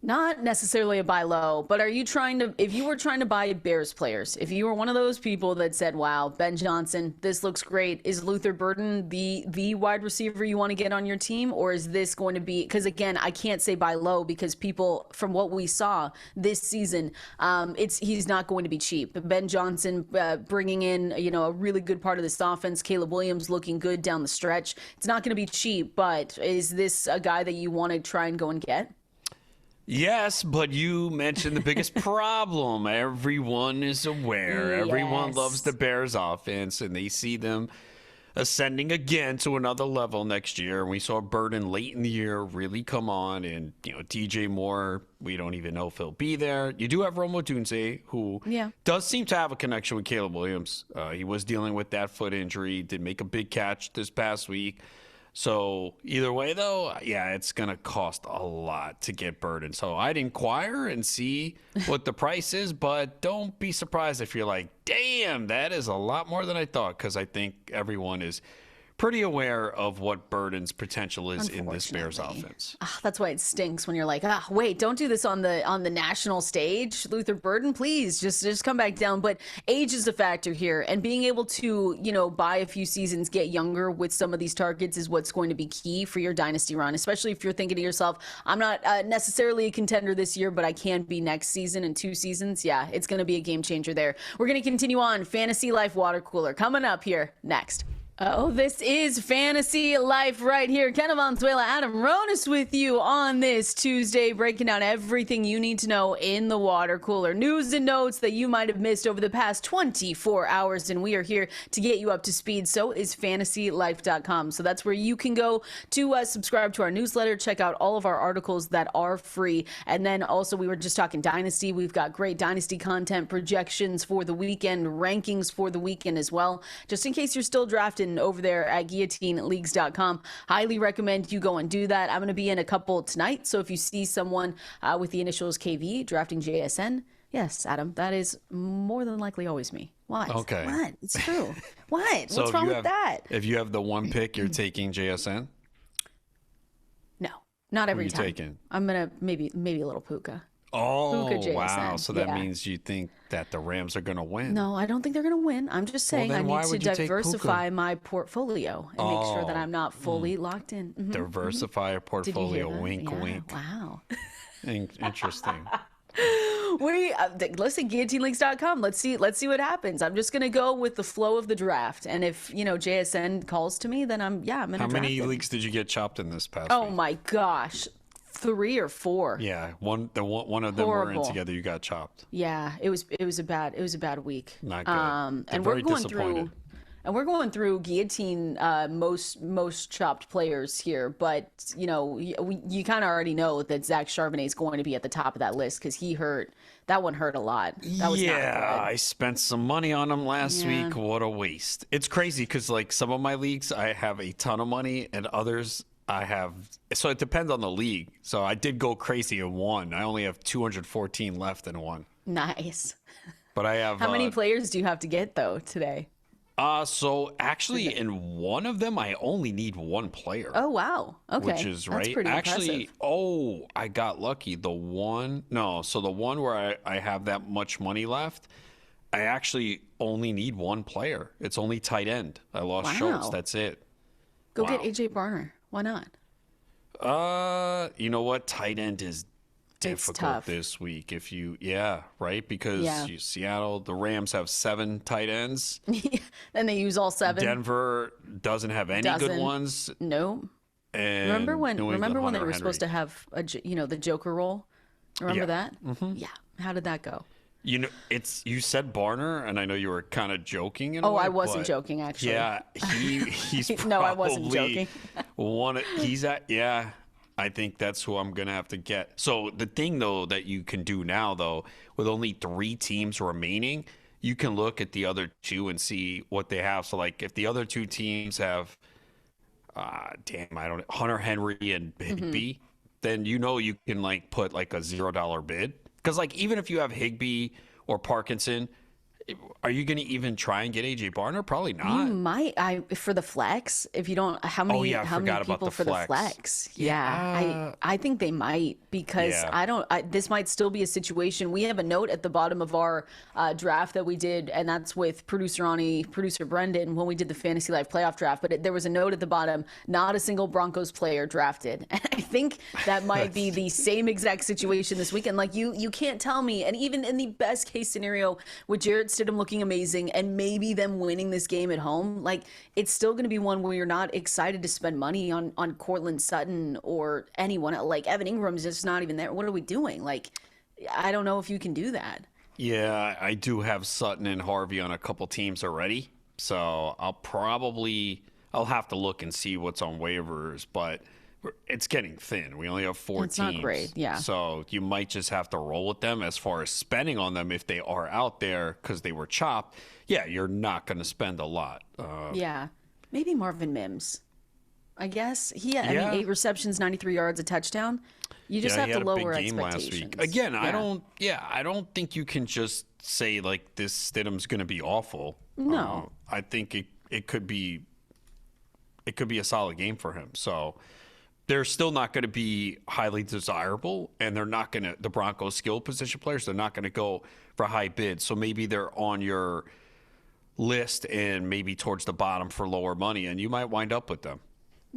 Not necessarily a buy low, but if you were trying to buy Bears players, if you were one of those people that said, wow, Ben Johnson, this looks great. Is Luther Burden the wide receiver you want to get on your team? Or is this going to be, because again, I can't say buy low because people, from what we saw this season, he's not going to be cheap. Ben Johnson bringing in, a really good part of this offense. Caleb Williams looking good down the stretch. It's not going to be cheap, but is this a guy that you want to try and go and get? Yes, but you mentioned the biggest problem. Everyone is aware. Yes. Everyone loves the Bears offense, and they see them ascending again to another level next year. And we saw Burden late in the year really come on. And, DJ Moore, we don't even know if he'll be there. You do have Rome Odunze, who does seem to have a connection with Caleb Williams. He was dealing with that foot injury, did make a big catch this past week. So either way, though, it's going to cost a lot to get Burden. So I'd inquire and see what the price is, but don't be surprised if you're like, damn, that is a lot more than I thought, because I think everyone is pretty aware of what Burden's potential is in this Bears offense. That's why it stinks when you're like, wait, don't do this on the national stage. Luther Burden, please just come back down. But age is a factor here, and being able to, buy a few seasons, get younger with some of these targets is what's going to be key for your dynasty run, especially if you're thinking to yourself, I'm not necessarily a contender this year, but I can be next season and 2 seasons. Yeah, it's going to be a game changer there. We're going to continue on. Fantasy Life Water Cooler coming up here next. Oh, this is Fantasy Life right here. Kendall, Valenzuela, Adam Ronis with you on this Tuesday, breaking down everything you need to know in the water cooler. News and notes that you might have missed over the past 24 hours, and we are here to get you up to speed. So is fantasylife.com. So that's where you can go to subscribe to our newsletter, check out all of our articles that are free. And then also, we were just talking Dynasty. We've got great Dynasty content, projections for the weekend, rankings for the weekend as well. Just in case you're still drafting over there at guilloteneleagues.com. Highly recommend you go and do that. I'm going to be in a couple tonight, so if you see someone with the initials KV drafting JSN, yes, Adam, that is more than likely always me. What? Okay. What? It's true. What? So what's wrong with that? If you have the one pick, you're taking JSN? No, not every time. Who are you taking? I'm going to maybe a little Puka. Oh, wow. So that means you think that the Rams are going to win. No, I don't think they're going to win. I'm just saying I need to diversify my portfolio and make sure that I'm not fully locked in. Mm-hmm. Diversify your portfolio. Wink, wink. Wow. Interesting. Listen, guilloteneleagues.com. Let's see what happens. I'm just going to go with the flow of the draft. And if, JSN calls to me, then I'm going to draft How many leagues did you get chopped in this past week? Oh, my gosh. 3 or 4. Yeah, one of them were in together. You got chopped. Yeah, it was a bad week. Not good. And we're going through guillotine most chopped players here, but you kind of already know that Zach Charbonnet is going to be at the top of that list because he hurt. That one hurt a lot. That was not good. I spent some money on him last week. What a waste! It's crazy because some of my leagues I have a ton of money, and others so it depends on the league. So I did go crazy in one. I only have 214 left in one. Nice. But I have how many players do you have to get though today? So actually in one of them I only need 1 player. Oh wow. Okay. Which is right. Actually, impressive. I got lucky. The one where I have that much money left, I actually only need 1 player. It's only tight end. I lost Schultz. That's it. Go get AJ Barner. Why not? You know what? Tight end is difficult this week. Right? Because Seattle, the Rams have 7 tight ends. And they use all 7. Denver doesn't have any good ones. No. And remember when they were supposed to have the Joker role? Remember that? Mm-hmm. Yeah. How did that go? You said Barner, and I know you were kind of joking. I wasn't joking, actually. Yeah, he's probably no, I wasn't joking. I think that's who I'm gonna have to get. So the thing though that you can do now though, with only 3 teams remaining, you can look at the other 2 and see what they have. So if the other 2 teams have, Hunter Henry and Higbee, then you can put a $0 bid. Because even if you have Higbee or Parkinson, are you going to even try and get AJ Barner? Probably not. You might. For the flex, if you don't, how many people for the flex? Yeah, I think they might because this might still be a situation. We have a note at the bottom of our draft that we did, and that's with producer Ronnie, producer Brendan when we did the Fantasy Life playoff draft. But there was a note at the bottom: not a single Broncos player drafted. And I think that might be the same exact situation this weekend. You can't tell me, and even in the best case scenario with Jarrett Stidham looking amazing and maybe them winning this game at home, it's still going to be one where you're not excited to spend money on Cortland Sutton or anyone. Evan Ingram's just not even there. What are we doing? I don't know if you can do that. Yeah, I do have Sutton and Harvey on a couple teams already. So I'll have to look and see what's on waivers, but it's getting thin. We only have 4 It's teams. not great, yeah. So you might just have to roll with them as far as spending on them if they are out there because they were chopped. Yeah, you're not going to spend a lot. Yeah. Maybe Marvin Mims. I guess I mean, 8 receptions, 93 yards, a touchdown. You just have to lower expectations. Again, I don't think you can just say like this Stidham's going to be awful. No. I think it could be a solid game for him. So they're still not going to be highly desirable, and they're not going to, the Broncos skill position players, they're not going to go for high bids. So maybe they're on your list and maybe towards the bottom for lower money, and you might wind up with them.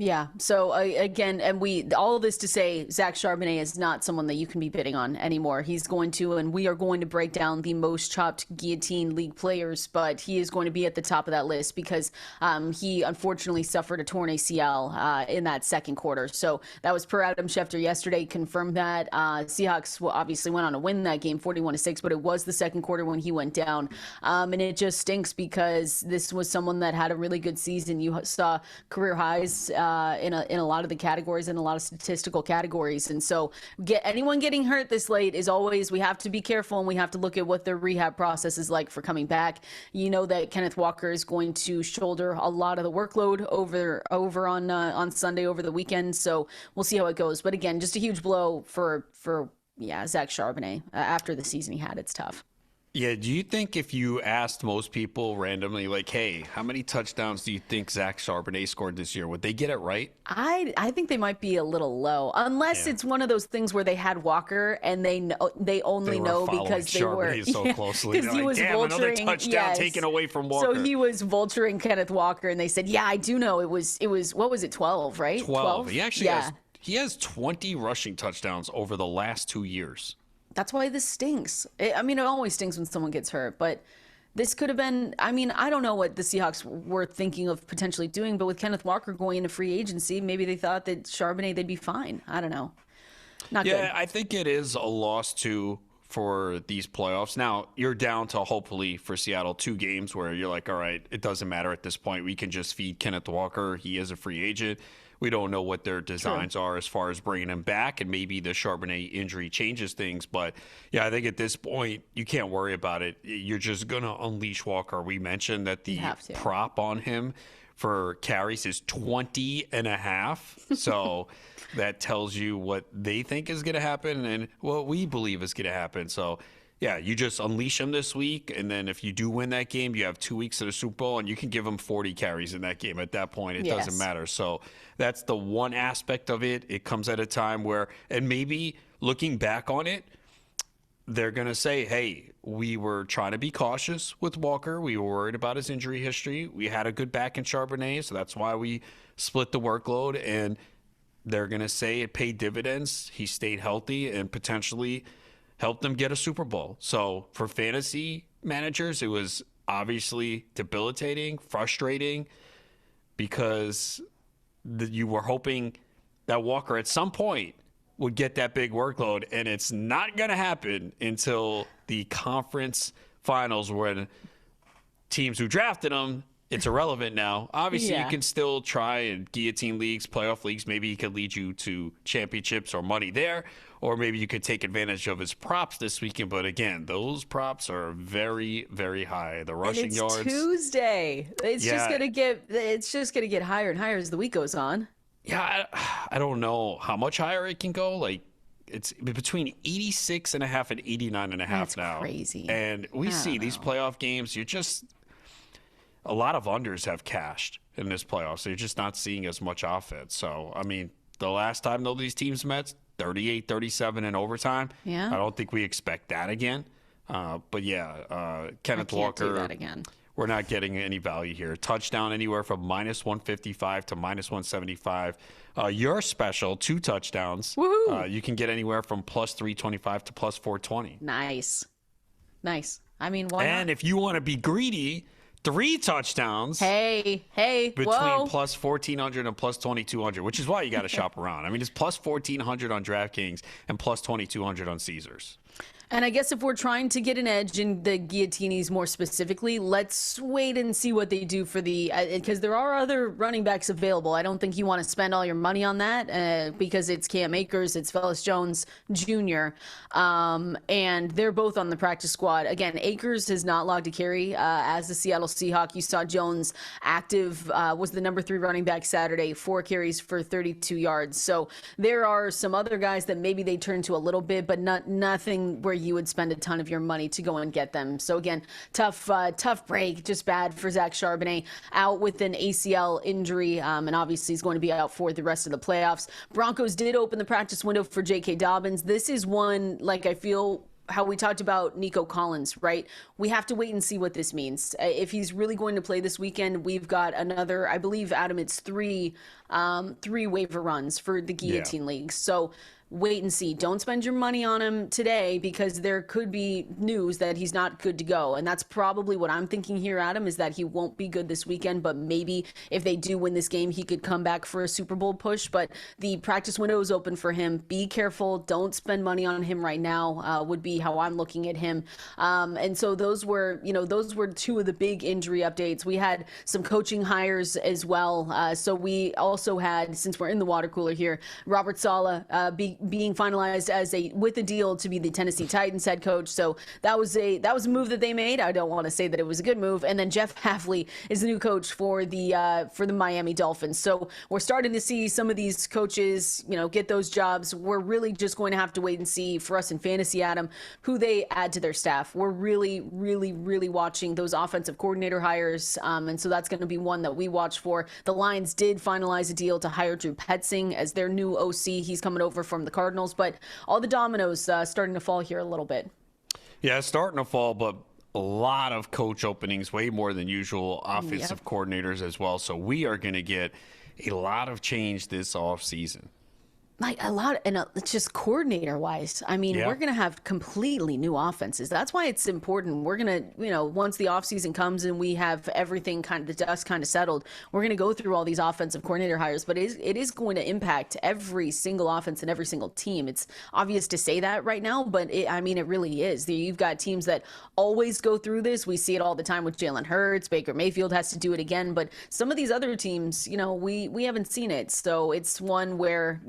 Yeah. So again, and all of this to say, Zach Charbonnet is not someone that you can be bidding on anymore. He's going to, and we are going to break down the most chopped guillotine league players, but he is going to be at the top of that list because he unfortunately suffered a torn ACL in that second quarter. So that was per Adam Schefter yesterday, confirmed that. Seahawks obviously went on to win that game 41-6, but it was the second quarter when he went down. And it just stinks because this was someone that had a really good season. You saw career highs in a lot of the categories, in a lot of statistical categories. And so anyone getting hurt this late is always, we have to be careful, and we have to look at what their rehab process is like for coming back. You know that Kenneth Walker is going to shoulder a lot of the workload over on Sunday over the weekend. So we'll see how it goes. But again, just a huge blow for Zach Charbonnet after the season he had. It's tough. Yeah, do you think if you asked most people randomly, like, hey, how many touchdowns do you think Zach Charbonnet scored this year? Would they get it right? I think they might be a little low, unless it's one of those things where they had Walker and they only know because they were so closely. Because he was vulturing another touchdown taken away from Walker. So he was vulturing Kenneth Walker, and they said, yeah, I do know it was what was it, 12, right? 12. He actually has 20 rushing touchdowns over the last 2 years. That's why this stinks. I mean, it always stinks when someone gets hurt, but this could have been, I mean, I don't know what the Seahawks were thinking of potentially doing, but with Kenneth Walker going into free agency, maybe they thought that Charbonnet, they'd be fine. I don't know. Not good. Yeah, I think it is a loss too for these playoffs. Now, you're down to, hopefully for Seattle, 2 games where you're like, all right, it doesn't matter at this point. We can just feed Kenneth Walker. He is a free agent. We don't know what their designs are as far as bringing him back, and maybe the Charbonnet injury changes things. But, yeah, I think at this point, you can't worry about it. You're just going to unleash Walker. We mentioned that the prop on him for carries is 20.5. So that tells you what they think is going to happen and what we believe is going to happen. So, yeah, you just unleash him this week, and then if you do win that game, you have 2 weeks to the Super Bowl, and you can give him 40 carries in that game. At that point, it doesn't matter. So that's the one aspect of it. It comes at a time where, and maybe looking back on it, they're going to say, hey, we were trying to be cautious with Walker. We were worried about his injury history. We had a good back in Charbonnet, so that's why we split the workload. And they're going to say it paid dividends. He stayed healthy and potentially helped them get a Super Bowl. So for fantasy managers, it was obviously debilitating, frustrating, because you were hoping that Walker at some point would get that big workload, and it's not going to happen until the conference finals, when teams who drafted him, it's irrelevant now. Obviously, you can still try and guillotine leagues, playoff leagues. Maybe he could lead you to championships or money there, or maybe you could take advantage of his props this weekend. But again, those props are very, very high. The rushing yards. It's Tuesday. It's just gonna get higher and higher as the week goes on. Yeah, I don't know how much higher it can go. Like, it's between 86.5 and 89.5 now. That's crazy. And we see these playoff games, a lot of unders have cashed in this playoff, so you're just not seeing as much offense. So, I mean, the last time these teams met, 38-37 in overtime. Yeah. I don't think we expect that again. But yeah, Kenneth Walker. Do that again. We're not getting any value here. Touchdown anywhere from -155 to -175. Your special, 2 touchdowns. Woohoo! You can get anywhere from +325 to +420. Nice. I mean, why not? And if you want to be greedy, 3 touchdowns. Hey, between whoa. +1,400 and +2,200, which is why you got to shop around. I mean, it's +1,400 on DraftKings and +2,200 on Caesars. And I guess if we're trying to get an edge in the Guillotinies more specifically, let's wait and see what they do for the because there are other running backs available. I don't think you want to spend all your money on that because it's Cam Akers, it's Velus Jones Jr., and they're both on the practice squad. Again, Akers has not logged a carry as the Seattle Seahawk. You saw Jones active, was the number 3 running back Saturday, 4 carries for 32 yards. So there are some other guys that maybe they turn to a little bit, but nothing where you would spend a ton of your money to go and get them. So again, tough break, just bad for Zach Charbonnet, out with an ACL injury, and obviously he's going to be out for the rest of the playoffs. Broncos did open the practice window for J.K. Dobbins. This is one, like, I feel how we talked about Nico Collins, right? We have to wait and see what this means. If he's really going to play this weekend, we've got another, I believe, Adam, it's three waiver runs for the Guillotine League. So wait and see. Don't spend your money on him today because there could be news that he's not good to go. And that's probably what I'm thinking here, Adam, is that he won't be good this weekend, but maybe if they do win this game, he could come back for a Super Bowl push. But the practice window is open for him. Be careful. Don't spend money on him right now, would be how I'm looking at him. And so those were 2 of the big injury updates. We had some coaching hires as well. So we also had, since we're in the water cooler here, Robert Saleh being finalized with a deal to be the Tennessee Titans head coach. So that was a move that they made. I don't want to say that it was a good move. And then Jeff Hafley is the new coach for the Miami Dolphins. So we're starting to see some of these coaches, get those jobs. We're really just going to have to wait and see for us in fantasy, Adam, who they add to their staff. We're really, really, really watching those offensive coordinator hires. And so that's going to be one that we watch for. The Lions did finalize a deal to hire Drew Petzing as their new OC. He's coming over from the Cardinals, but all the dominoes starting to fall here a little bit. Yeah, it's starting to fall, but a lot of coach openings, way more than usual, offensive coordinators as well. So we are going to get a lot of change this offseason. Like a lot, and it's just coordinator wise. I mean, we're going to have completely new offenses. That's why it's important. We're going to, once the offseason comes and we have everything the dust kind of settled, we're going to go through all these offensive coordinator hires, but it is going to impact every single offense and every single team. It's obvious to say that right now, but it really is. You've got teams that always go through this. We see it all the time with Jalen Hurts. Baker Mayfield has to do it again, but some of these other teams, we haven't seen it. So it's one where,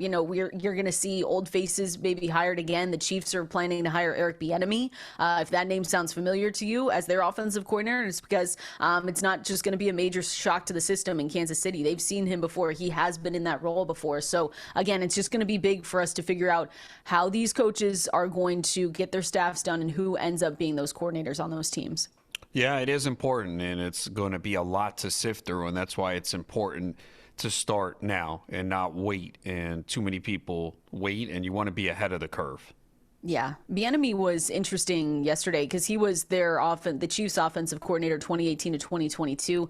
you're going to see old faces maybe hired again. The Chiefs are planning to hire Eric Bieniemy. If that name sounds familiar to you as their offensive coordinator, it's because it's not just going to be a major shock to the system in Kansas City. They've seen him before. He has been in that role before. So again, it's just going to be big for us to figure out how these coaches are going to get their staffs done and who ends up being those coordinators on those teams. Yeah, it is important, and it's going to be a lot to sift through, and that's why it's important to start now and not wait. And too many people wait, and you want to be ahead of the curve. Yeah, Bieniemy was interesting yesterday because he was the Chiefs offensive coordinator 2018 to 2022.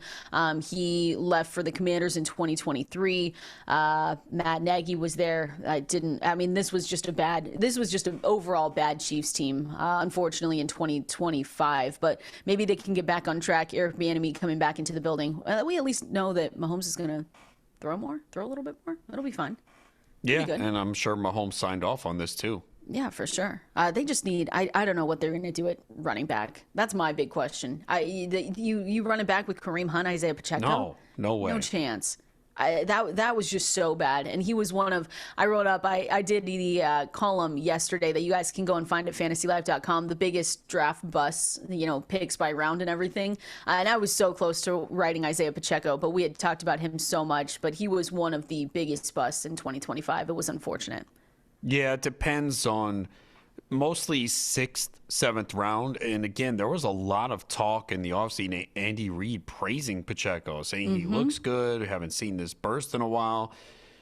He left for the Commanders in 2023. Matt Nagy was there. This was just an overall bad Chiefs team, unfortunately, in 2025. But maybe they can get back on track. Eric Bieniemy coming back into the building. We at least know that Mahomes is going to throw a little bit more. That'll be fine. Yeah, and I'm sure Mahomes signed off on this too. Yeah, for sure. They just need, I don't know what they're going to do at running back. That's my big question. You run it back with Kareem Hunt, Isaiah Pacheco? No way. No chance. That was just so bad. And he was one of, I wrote up, I did the column yesterday that you guys can go and find at fantasylife.com, the biggest draft busts, picks by round and everything. And I was so close to writing Isaiah Pacheco, but we had talked about him so much, but he was one of the biggest busts in 2025. It was unfortunate. Yeah, it depends on mostly 6th, 7th round. And again, there was a lot of talk in the offseason, Andy Reid praising Pacheco, saying he looks good. We haven't seen this burst in a while.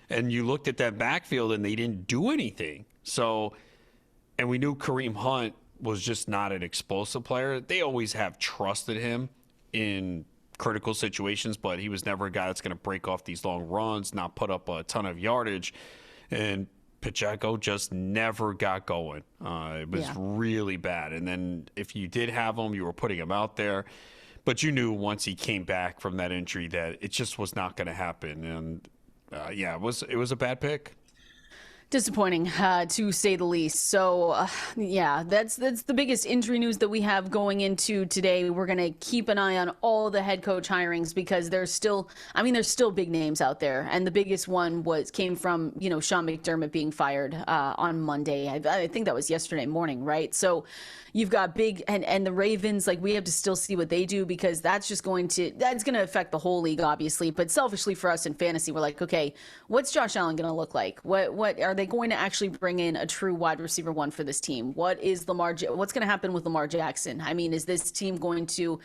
And you looked at that backfield and they didn't do anything. So, and we knew Kareem Hunt was just not an explosive player. They always have trusted him in critical situations, but he was never a guy that's going to break off these long runs, not put up a ton of yardage. And Pacheco just never got going. It was really bad. And then if you did have him, you were putting him out there. But you knew once he came back from that injury that it just was not going to happen. And, it was a bad pick. Disappointing, to say the least. So, yeah, that's the biggest injury news that we have going into today. We're going to keep an eye on all the head coach hirings because there's still big names out there. And the biggest one came from, Sean McDermott being fired on Monday. I think that was yesterday morning, right? So you've got and the Ravens, like, we have to still see what they do because that's going to affect the whole league, obviously. But selfishly for us in fantasy, we're like, okay, what's Josh Allen going to look like? What are they going to actually bring in a true wide receiver one for this team? What's going to happen with Lamar Jackson? I mean, is this team going to,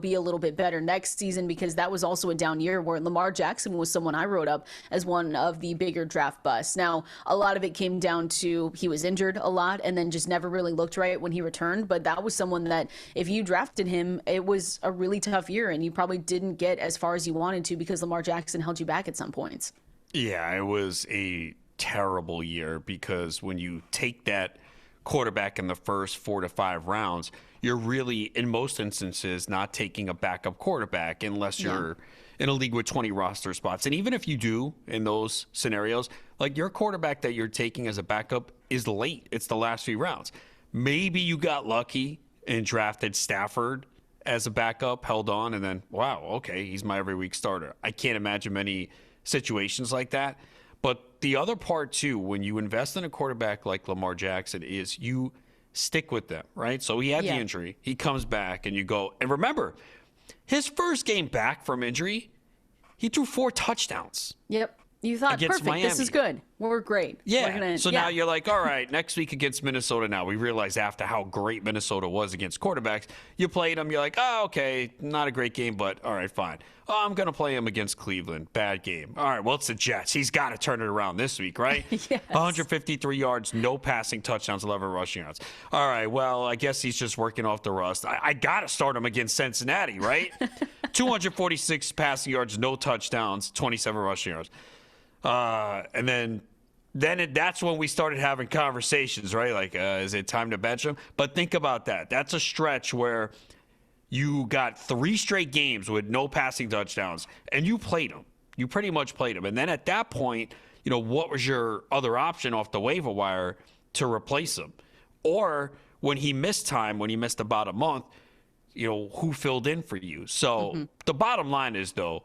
be a little bit better next season? Because that was also a down year where Lamar Jackson was someone I wrote up as one of the bigger draft busts. Now, a lot of it came down to he was injured a lot and then just never really looked right when he returned. But that was someone that if you drafted him, it was a really tough year and you probably didn't get as far as you wanted to because Lamar Jackson held you back at some points. Yeah, it was a terrible year because when you take that quarterback in the first 4 to 5 rounds, you're really, in most instances, not taking a backup quarterback unless you're in a league with 20 roster spots. And even if you do in those scenarios, like your quarterback that you're taking as a backup is late. It's the last few rounds. Maybe you got lucky and drafted Stafford as a backup, held on, and then, wow, okay, he's my every week starter. I can't imagine many situations like that. But the other part, too, when you invest in a quarterback like Lamar Jackson is you stick with them, right? So he had the injury. He comes back, and you go. And remember, his first game back from injury, he threw 4 touchdowns. Yep. You thought, perfect, Miami. This is good. We're great. Yeah. Now you're like, all right, next week against Minnesota now. We realize after how great Minnesota was against quarterbacks, you played them. You're like, oh, okay, not a great game, but all right, fine. Oh, I'm going to play him against Cleveland. Bad game. All right, well, it's the Jets. He's got to turn it around this week, right? Yes. 153 yards, no passing touchdowns, 11 rushing yards. All right, well, I guess he's just working off the rust. I got to start him against Cincinnati, right? 246 passing yards, no touchdowns, 27 rushing yards. And then that's when we started having conversations, right? Like, is it time to bench him? But think about that. That's a stretch where you got 3 straight games with no passing touchdowns, and you played him. You pretty much played him. And then at that point, what was your other option off the waiver wire to replace him? Or when he missed time, when he missed about a month, who filled in for you? So the bottom line is, though,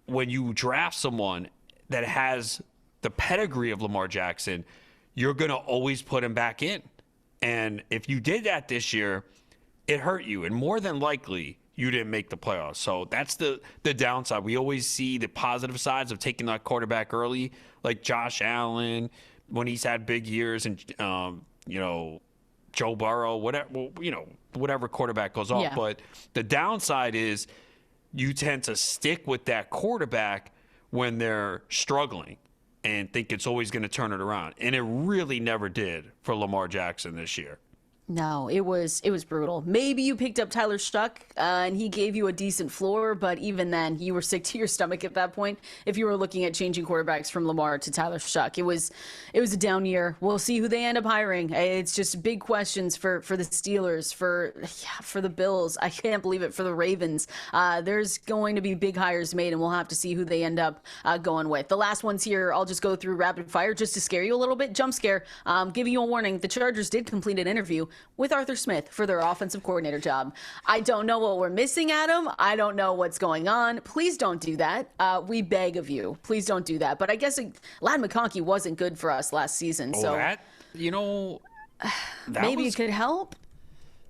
when you draft someone that has the pedigree of Lamar Jackson, you're going to always put him back in. And if you did that this year, it hurt you. And more than likely, you didn't make the playoffs. So that's the downside. We always see the positive sides of taking that quarterback early, like Josh Allen, when he's had big years, and, Joe Burrow, whatever quarterback goes off. Yeah. But the downside is you tend to stick with that quarterback when they're struggling and think it's always going to turn it around. And it really never did for Lamar Jackson this year. No, it was brutal. Maybe you picked up Tyler Shuck and he gave you a decent floor, but even then you were sick to your stomach at that point if you were looking at changing quarterbacks from Lamar to Tyler Shuck. It was a down year. We'll see who they end up hiring. It's just big questions for the Steelers, for the Bills. I can't believe it, for the Ravens. There's going to be big hires made, and we'll have to see who they end up going with. The last ones here, I'll just go through rapid fire just to scare you a little bit. Jump scare. Giving you a warning. The Chargers did complete an interview with Arthur Smith for their offensive coordinator job. I don't know what we're missing, Adam. I don't know what's going on. Please don't do that. We beg of you. Please don't do that. But I guess Ladd McConkey wasn't good for us last season. So maybe it could help.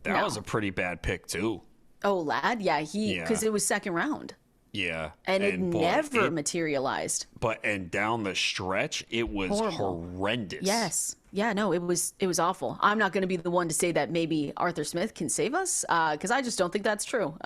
That was a pretty bad pick too. Oh, Ladd? Yeah, because it was second round. Yeah. And it never materialized. And down the stretch, it was horrendous. Yes. Yeah, no, it was awful. I'm not going to be the one to say that maybe Arthur Smith can save us, because I just don't think that's true.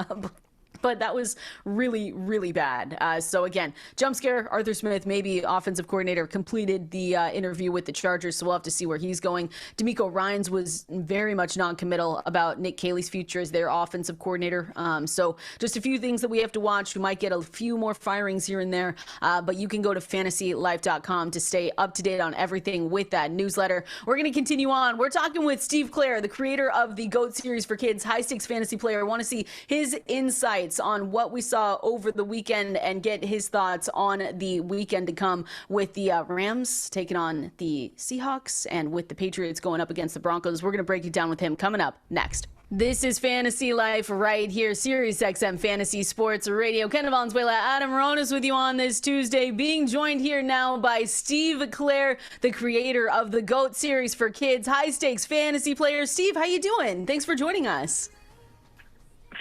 But that was really, really bad. So again, jump scare, Arthur Smith, maybe offensive coordinator, completed the interview with the Chargers, so we'll have to see where he's going. D'Amico Ryans was very much non-committal about Nick Caley's future as their offensive coordinator. So just a few things that we have to watch. We might get a few more firings here and there, but you can go to fantasylife.com to stay up to date on everything with that newsletter. We're going to continue on. We're talking with Steve Clare, the creator of the GOAT series for kids, high-stakes fantasy player. I want to see his insights highlights on what we saw over the weekend and get his thoughts on the weekend to come with the Rams taking on the Seahawks and with the Patriots going up against the Broncos. We're going to break it down with him coming up next. This is Fantasy Life right here, Sirius XM Fantasy Sports Radio. Kendall, Valenzuela, Adam Ronis with you on this Tuesday, being joined here now by Steve Clare, the creator of the GOAT series for kids, high-stakes fantasy players. Steve, how you doing? Thanks for joining us.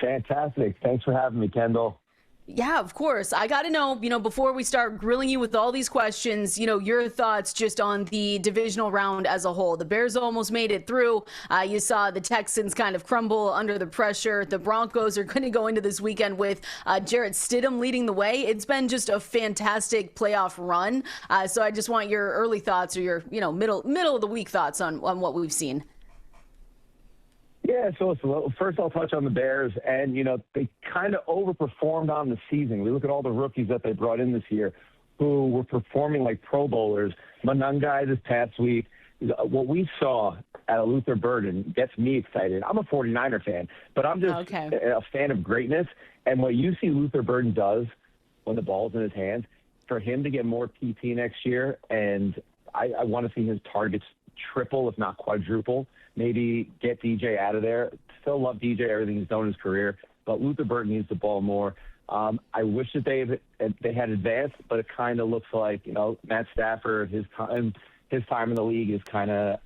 Fantastic. Thanks for having me, Kendall. Yeah, of course. I got to know, before we start grilling you with all these questions, your thoughts just on the divisional round as a whole. The Bears almost made it through. You saw the Texans kind of crumble under the pressure. The Broncos are going to go into this weekend with Jarrett Stidham leading the way. It's been just a fantastic playoff run. So I just want your early thoughts or your, middle of the week thoughts on what we've seen. Yeah, so first I'll touch on the Bears, and, they kind of overperformed on the season. We look at all the rookies that they brought in this year who were performing like Pro Bowlers. Manungai this past week, what we saw at Luther Burden gets me excited. I'm a 49er fan, but I'm just a fan of greatness. And what you see Luther Burden does when the ball's in his hands, for him to get more PT next year, and I want to see his targets triple, if not quadruple. Maybe get DJ out of there. Still love DJ, everything he's done in his career, but Luther Burden needs the ball more. I wish that they had advanced, but it kind of looks like, Matt Stafford, his time in the league is kind of,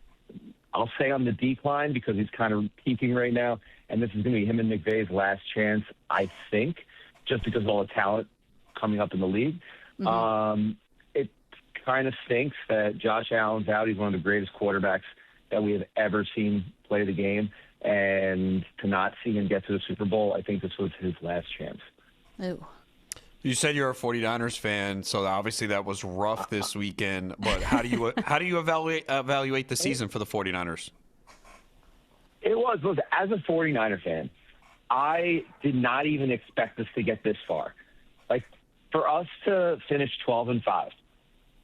I'll say, on the decline, because he's kind of peaking right now, and this is going to be him and McVay's last chance, I think, just because of all the talent coming up in the league. Mm-hmm. It kind of stinks that Josh Allen's out. He's one of the greatest quarterbacks that we have ever seen play the game, and to not see him get to the Super Bowl, I think this was his last chance. Ooh. You said you're a 49ers fan, so obviously that was rough this weekend, but how do you evaluate the season for the 49ers? It was, as a 49er fan, I did not even expect us to get this far. Like, for us to finish 12-5,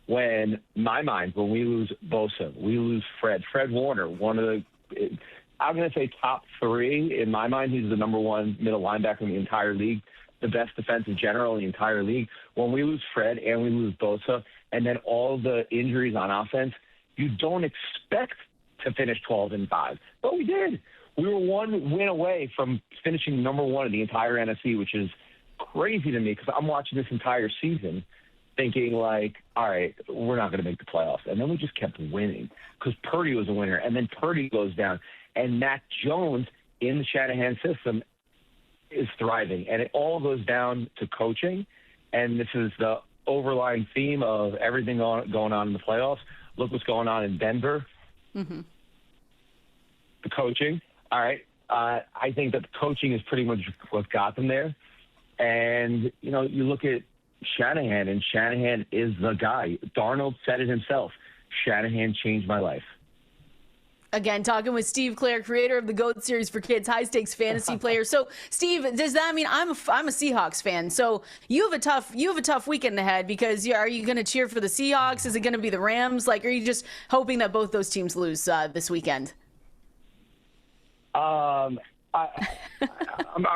when we lose Bosa, we lose Fred Warner, one of the, I'm going to say top three. In my mind, he's the number one middle linebacker in the entire league, the best defensive general in the entire league. When we lose Fred and we lose Bosa, and then all the injuries on offense, you don't expect to finish 12-5. But we did. We were one win away from finishing number one in the entire NFC, which is crazy to me, because I'm watching this entire season thinking like, all right, we're not going to make the playoffs. And then we just kept winning because Purdy was a winner. And then Purdy goes down. And Mac Jones in the Shanahan system is thriving. And it all goes down to coaching. And this is the overlying theme of everything going on in the playoffs. Look what's going on in Denver. Mm-hmm. The coaching. All right. I think that the coaching is pretty much what got them there. And, you look at Shanahan, and Shanahan is the guy. Darnold said it himself. Shanahan changed my life. Again, talking with Steve Clare, creator of the GOAT series for kids, high-stakes fantasy player. So, Steve, does that mean I'm a Seahawks fan? So you have a tough weekend ahead, because are you going to cheer for the Seahawks? Is it going to be the Rams? Like, are you just hoping that both those teams lose this weekend? I'm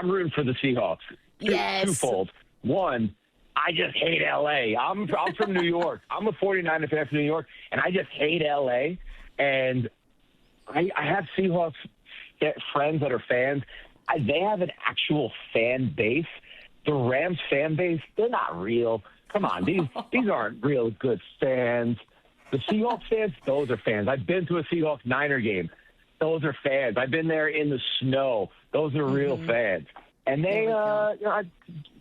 rooting for the Seahawks. Yes. Twofold. One, I just hate L.A. I'm from New York. I'm a 49er fan from New York, and I just hate L.A. And I have Seahawks friends that are fans. They have an actual fan base. The Rams fan base, they're not real. Come on, these aren't real good fans. The Seahawks fans, those are fans. I've been to a Seahawks Niner game. Those are fans. I've been there in the snow. Those are real fans. And they, I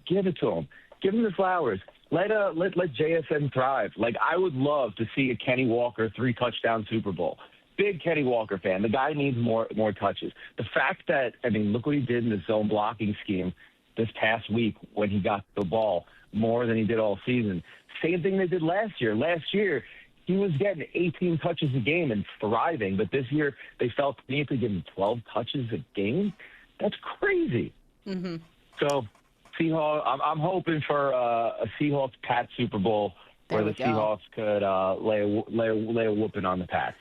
give it to them. Give them the flowers. Let JSN thrive. Like, I would love to see a Kenny Walker 3-touchdown Super Bowl. Big Kenny Walker fan. The guy needs more touches. The fact that, look what he did in the zone blocking scheme this past week when he got the ball more than he did all season. Same thing they did last year. Last year, he was getting 18 touches a game and thriving, but this year they felt the need to give him 12 touches a game. That's crazy. Mm-hmm. So, Seahawks, I'm hoping for a Seahawks-Pats Super Bowl where the Seahawks could lay a whooping on the Pats.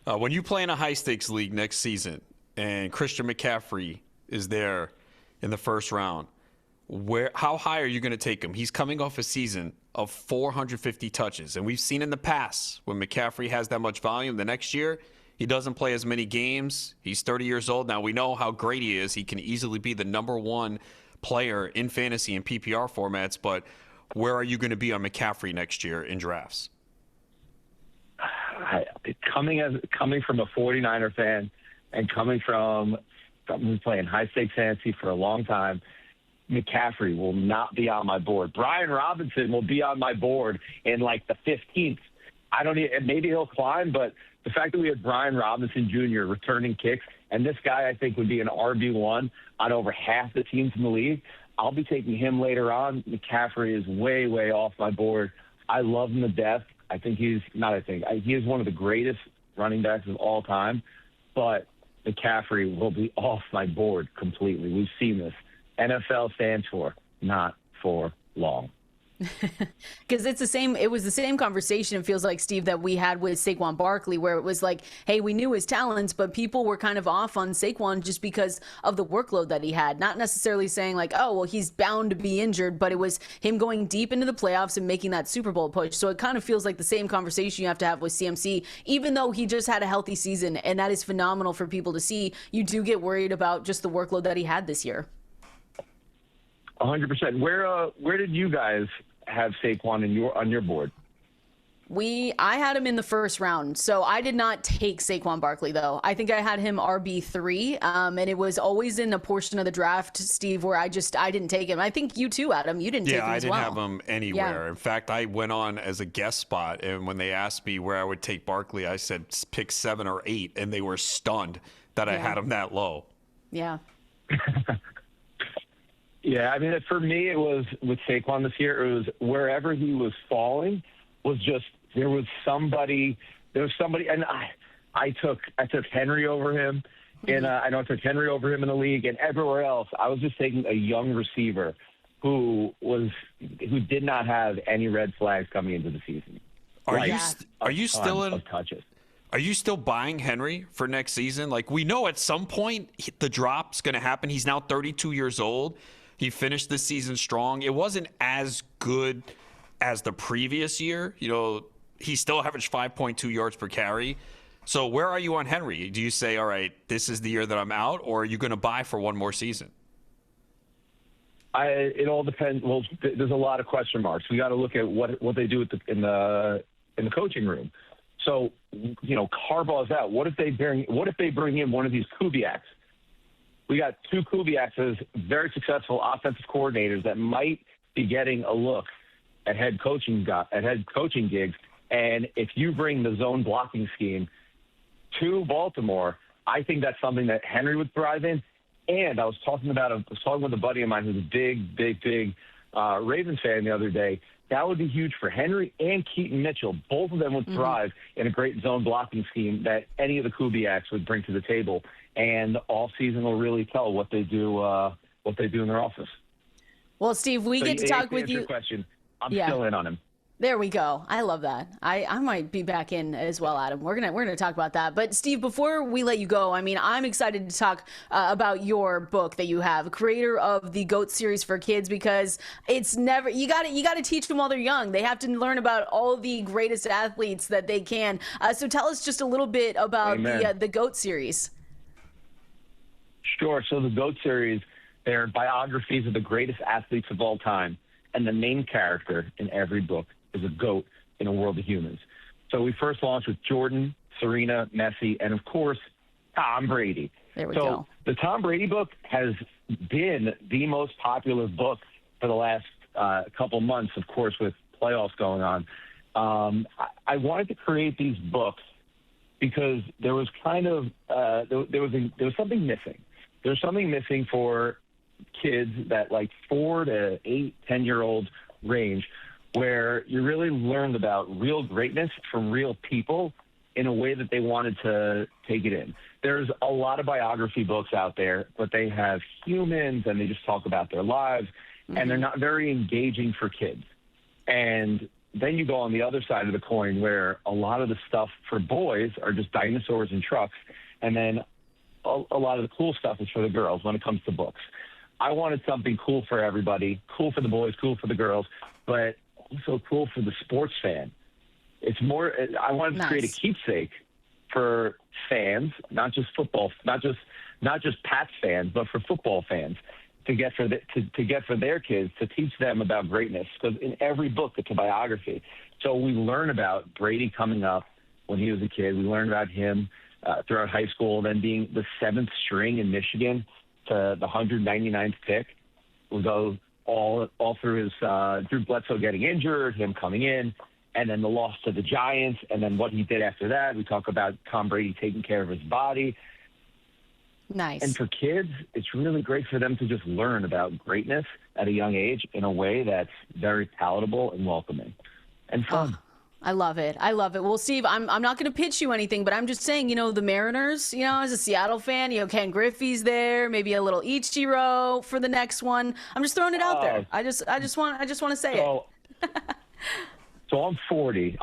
When you play in a high-stakes league next season and Christian McCaffrey is there, in the first round, how high are you going to take him? He's coming off a season of 450 touches. And we've seen in the past when McCaffrey has that much volume, the next year he doesn't play as many games. He's 30 years old. Now we know how great he is. He can easily be the number one player in fantasy and PPR formats. But where are you going to be on McCaffrey next year in drafts? Coming from a 49er fan and coming from someone who's playing high-stakes fantasy for a long time, McCaffrey will not be on my board. Brian Robinson will be on my board in like the 15th. Maybe he'll climb, but the fact that we had Brian Robinson Jr. returning kicks, and this guy I think would be an RB1 on over half the teams in the league, I'll be taking him later on. McCaffrey is way, way off my board. I love him to death. He is one of the greatest running backs of all time, but McCaffrey will be off my board completely. We've seen this. NFL stands for not for long. Because it was the same conversation, it feels like, Steve, that we had with Saquon Barkley, where it was like, hey, we knew his talents, but people were kind of off on Saquon just because of the workload that he had. Not necessarily saying like, oh, well, he's bound to be injured, but it was him going deep into the playoffs and making that Super Bowl push. So it kind of feels like the same conversation you have to have with CMC, even though he just had a healthy season, and that is phenomenal for people to see. You do get worried about just the workload that he had this year. 100%. Where did you guys have Saquon on your board? I had him in the first round, so I did not take Saquon Barkley, though. I think I had him RB3, and it was always in a portion of the draft, Steve, where I didn't take him. I think you too, Adam. You didn't take him as well. Yeah, I didn't have him anywhere. Yeah. In fact, I went on as a guest spot, and when they asked me where I would take Barkley, I said pick 7 or 8, and they were stunned that I had him that low. Yeah. Yeah, I mean, for me, it was with Saquon this year, it was wherever he was falling was just, there was somebody, and I took Henry over him, and I know I took Henry over him in the league, and everywhere else, I was just taking a young receiver who did not have any red flags coming into the season. Are you still buying Henry for next season? Like, we know at some point the drop's going to happen. He's now 32 years old. He finished the season strong. It wasn't as good as the previous year. You know, he still averaged 5.2 yards per carry. So where are you on Henry? Do you say, all right, this is the year that I'm out, or are you going to buy for one more season? It all depends. Well, there's a lot of question marks. We got to look at what they do in the coaching room. So, you know, Harbaugh's out. What if they bring in one of these Kubiaks? We got 2 Kubiaks as very successful offensive coordinators that might be getting a look at head coaching gigs. And if you bring the zone blocking scheme to Baltimore, I think that's something that Henry would thrive in. And I was talking with a buddy of mine who's a big Ravens fan the other day. That would be huge for Henry and Keaton Mitchell. Both of them would thrive in a great zone blocking scheme that any of the Kubiaks would bring to the table. And all season will really tell what they do in their office. Well, Steve, we get to talk with you. Question. I'm still in on him. There we go. I love that. I might be back in as well, Adam. We're gonna talk about that. But Steve, before we let you go, I mean, I'm excited to talk about your book that you have, creator of the GOAT series for kids, because it's never you got to teach them while they're young. They have to learn about all the greatest athletes that they can. So tell us just a little bit about the GOAT series. Sure. So the GOAT series, they're biographies of the greatest athletes of all time, and the main character in every book is a GOAT in a world of humans. So we first launched with Jordan, Serena, Messi, and of course, Tom Brady. There we go. The Tom Brady book has been the most popular book for the last couple months, of course, with playoffs going on. I wanted to create these books because there was kind of there was something missing. There's something missing for kids that like 4 to 8, 10-year-old range, where you really learned about real greatness from real people in a way that they wanted to take it in. There's a lot of biography books out there, but they have humans and they just talk about their lives, and they're not very engaging for kids. And then you go on the other side of the coin where a lot of the stuff for boys are just dinosaurs and trucks, and then a lot of the cool stuff is for the girls when it comes to books. I wanted something cool for everybody, cool for the boys, cool for the girls, but also cool for the sports fan. It's more, I wanted to create a keepsake for fans, not just football, not just Pats fans, but for football fans, to get for their kids, to teach them about greatness. Because in every book, it's a biography. So we learn about Brady coming up when he was a kid. We learned about him throughout high school, then being the 7th string in Michigan to the 199th pick. We go all through his Drew Bledsoe getting injured, him coming in, and then the loss to the Giants, and then what he did after that. We talk about Tom Brady taking care of his body. Nice. And for kids, it's really great for them to just learn about greatness at a young age in a way that's very palatable and welcoming and fun. I love it. I love it. Well, Steve, I'm not going to pitch you anything, but I'm just saying, the Mariners, as a Seattle fan, Ken Griffey's there, maybe a little Ichiro for the next one. I'm just throwing it out there. I just want to say it. So I'm 40.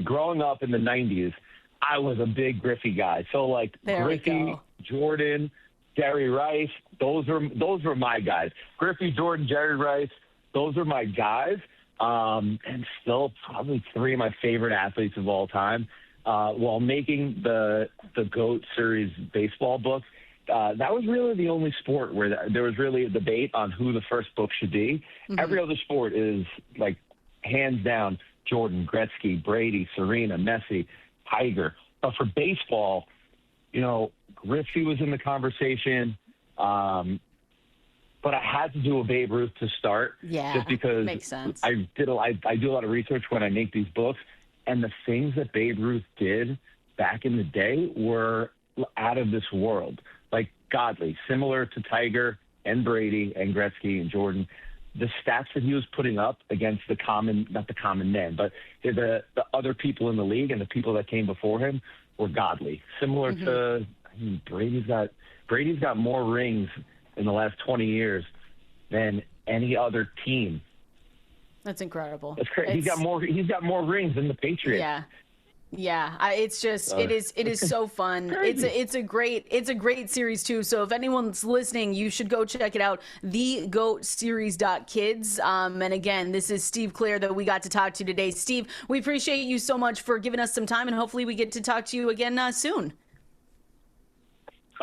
Growing up in the 90s, I was a big Griffey guy. So like Griffey, Jordan, Jerry Rice, those were my guys. Griffey, Jordan, Jerry Rice, those are my guys. And still probably 3 of my favorite athletes of all time. While making the GOAT series baseball book, that was really the only sport where there was really a debate on who the first book should be. Mm-hmm. Every other sport is like hands down Jordan, Gretzky, Brady, Serena, Messi, Tiger. But for baseball, Griffey was in the conversation. But I had to do a Babe Ruth to start, just because makes sense. I do a lot of research when I make these books, and the things that Babe Ruth did back in the day were out of this world, like godly, similar to Tiger and Brady and Gretzky and Jordan. The stats that he was putting up against not the common men, but the other people in the league and the people that came before him were godly, similar to Brady's got more rings in the last 20 years than any other team. That's incredible. That's crazy. He's got more rings than the Patriots. Yeah. It is so fun. It's a great series too. So if anyone's listening, you should go check it out. thegoatseries.kids. And again, this is Steve Clair that we got to talk to today. Steve, we appreciate you so much for giving us some time, and hopefully we get to talk to you again soon.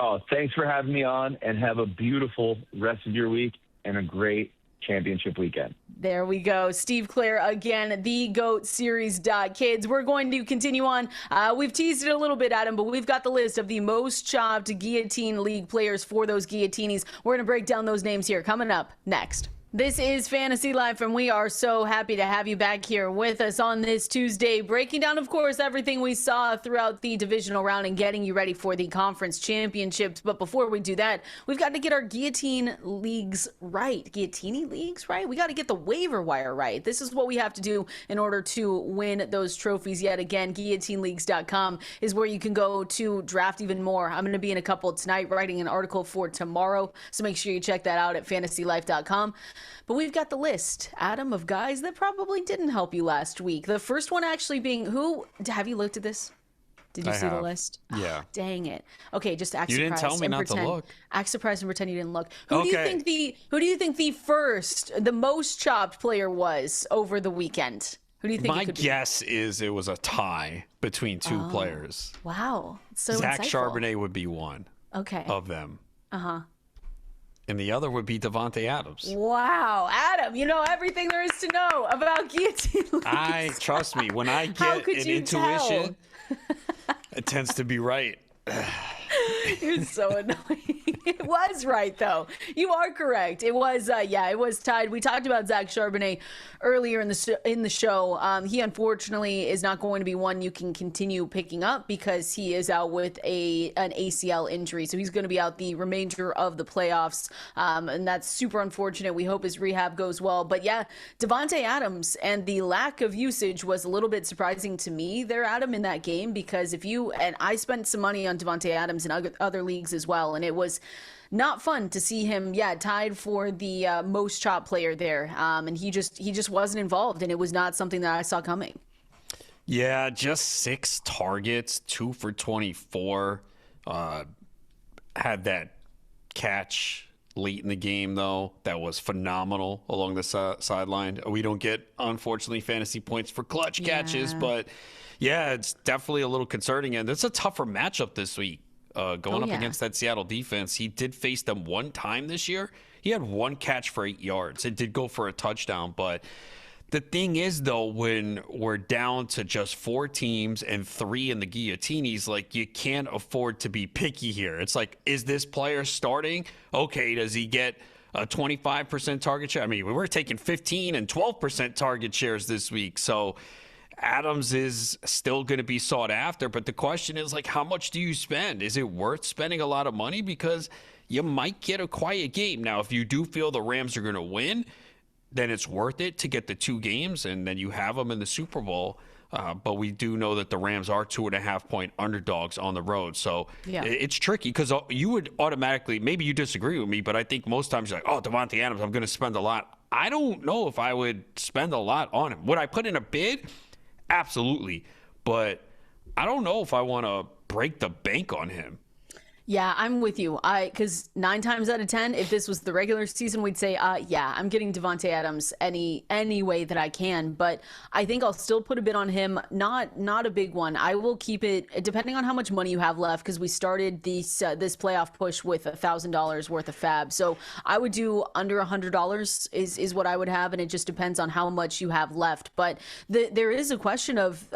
Oh, thanks for having me on, and have a beautiful rest of your week and a great championship weekend. There we go. Steve Clair again, thegoatseries.kids. We're going to continue on. We've teased it a little bit, Adam, but we've got the list of the most chopped Guillotine League players for those Guillotinies. We're going to break down those names here coming up next. This is Fantasy Life, and we are so happy to have you back here with us on this Tuesday, breaking down, of course, everything we saw throughout the divisional round and getting you ready for the conference championships. But before we do that, we've got to get our Guillotine leagues right. Guilloteenie leagues, right? We got to get the waiver wire right. This is what we have to do in order to win those trophies yet again. Guilloteneleagues.com is where you can go to draft even more. I'm going to be in a couple tonight, writing an article for tomorrow, so make sure you check that out at fantasylife.com. But we've got the list, Adam, of guys that probably didn't help you last week. The first one actually being have you looked at this? Did you see the list? Yeah. Oh, dang it. Okay, just act surprised. You didn't tell me not to look. Act surprised and pretend you didn't look. Who do you think the most chopped player was over the weekend? Who do you think My guess is it was a tie between two players. Wow. So Zach insightful. Charbonnet would be one of them. Uh-huh. And the other would be Davante Adams. Wow, Adam, you know everything there is to know about guillotine leagues. Trust me, when I get an intuition, it tends to be right. You're so annoying. It was right, though. You are correct. It was, it was tied. We talked about Zach Charbonnet earlier in the show. He unfortunately is not going to be one you can continue picking up because he is out with an ACL injury. So he's going to be out the remainder of the playoffs, and that's super unfortunate. We hope his rehab goes well. But yeah, Davante Adams and the lack of usage was a little bit surprising to me there, Adam, in that game, because I spent some money on Davante Adams in other leagues as well, and it was not fun to see him tied for the most chopped player there, and he just wasn't involved, and it was not something that I saw coming. Yeah, just 6 targets, 2 for 24, had that catch late in the game, though, that was phenomenal along the sideline. We don't get, unfortunately, fantasy points for clutch catches, but yeah, it's definitely a little concerning. And it's a tougher matchup this week. Going up against that Seattle defense. He did face them one time this year. He had one catch for 8 yards. It did go for a touchdown, but the thing is, though, when we're down to just 4 teams and 3 in the Guillotinies, like, you can't afford to be picky here. It's like, is this player starting? Okay, does he get a 25% target share? I mean, we were taking 15 and 12% target shares this week, so Adams is still going to be sought after, but the question is, like, how much do you spend? Is it worth spending a lot of money? Because you might get a quiet game. Now, if you do feel the Rams are going to win, then it's worth it to get the 2 games, and then you have them in the Super Bowl. But we do know that the Rams are 2.5-point underdogs on the road. So it's tricky because you would automatically, maybe you disagree with me, but I think most times you're like, oh, Davante Adams, I'm going to spend a lot. I don't know if I would spend a lot on him. Would I put in a bid? Absolutely. But I don't know if I want to break the bank on him. Yeah, I'm with you. Because 9 times out of 10, if this was the regular season, we'd say, yeah, I'm getting Davante Adams any way that I can. But I think I'll still put a bid on him. Not a big one. I will keep it depending on how much money you have left, because we started this playoff push with $1,000 worth of fab. So I would do under $100 is what I would have, and it just depends on how much you have left. But there is a question of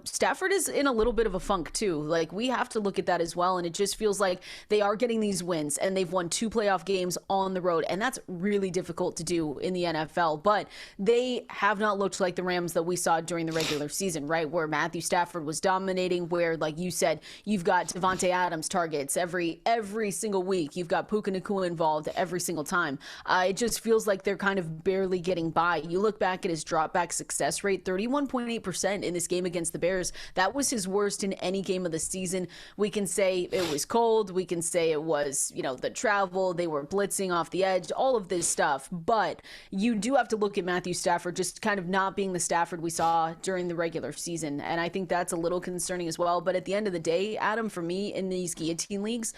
Stafford is in a little bit of a funk too. Like, we have to look at that as well, and it just feels like they are getting these wins, and they've won 2 playoff games on the road, and that's really difficult to do in the NFL. But they have not looked like the Rams that we saw during the regular season, right? Where Matthew Stafford was dominating, where, like you said, you've got Davante Adams targets every single week. You've got Puka Nacua involved every single time. It just feels like they're kind of barely getting by. You look back at his drop back success rate, 31.8% in this game against the Bears. That was his worst in any game of the season. We can say it was cold. We can say it was, the travel, they were blitzing off the edge, all of this stuff. But you do have to look at Matthew Stafford just kind of not being the Stafford we saw during the regular season. And I think that's a little concerning as well. But at the end of the day, Adam, for me, in these guillotine leagues,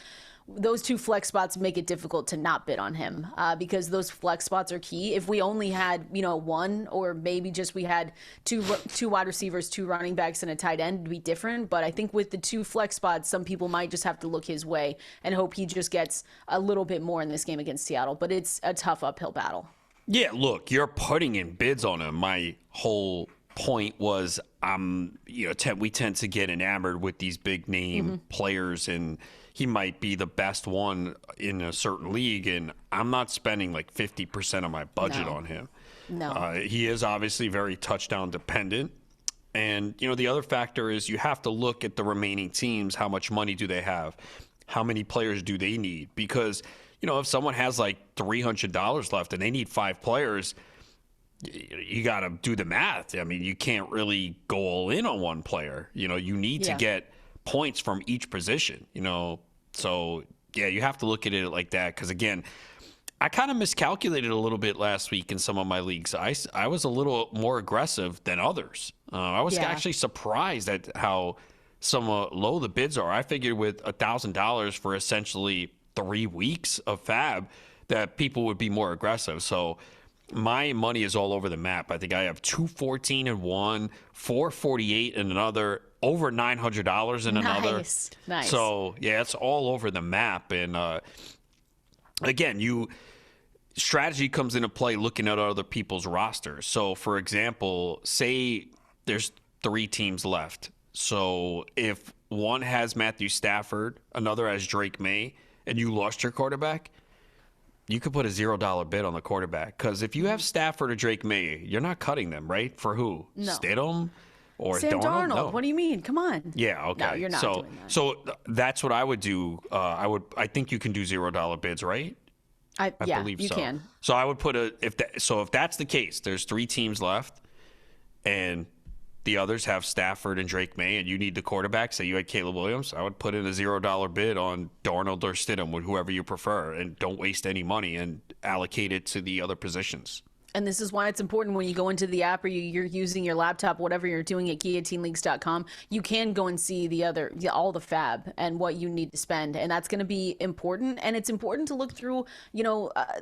those 2 flex spots make it difficult to not bid on him because those flex spots are key. If we only had, 1, or maybe just we had two wide receivers, 2 running backs, and a tight end, it'd be different. But I think with the 2 flex spots, some people might just have to look his way and hope he just gets a little bit more in this game against Seattle. But it's a tough uphill battle. Yeah, look, you're putting in bids on him. My whole point was, we tend to get enamored with these big name players, and he might be the best one in a certain league, and I'm not spending like 50% of my budget on him. No. He is obviously very touchdown dependent. And, the other factor is you have to look at the remaining teams. How much money do they have? How many players do they need? Because, if someone has like $300 left and they need 5 players, you got to do the math. I mean, you can't really go all in on one player. You need to get points from each position, So, yeah, you have to look at it like that because, again, I kind of miscalculated a little bit last week in some of my leagues. I was a little more aggressive than others. I was actually surprised at how low the bids are. I figured with $1,000 for essentially 3 weeks of fab that people would be more aggressive. So my money is all over the map. I think I have 214 in one, 448 in another, over $900 in another. Nice. So yeah, it's all over the map. And again, strategy comes into play looking at other people's rosters. So for example, say there's 3 teams left. So if one has Matthew Stafford, another has Drake May, and you lost your quarterback, you could put a $0 bid on the quarterback. Because if you have Stafford or Drake May, you're not cutting them, right? For who? No. Stidham or Sam Darnold? No. What do you mean? Come on. Yeah, okay. No, you're not doing that. So that's what I would do. I think you can do $0 bids, right? I believe you so. can. So I would put if that's the case, there's 3 teams left, and the others have Stafford and Drake May, and you need the quarterback. Say you had Caleb Williams, I would put in a $0 bid on Darnold or Stidham with whoever you prefer, and don't waste any money and allocate it to the other positions. And this is why it's important when you go into the app or you're using your laptop, whatever you're doing at guillotineleagues.com, you can go and see all the fab and what you need to spend. And that's going to be important. And it's important to look through,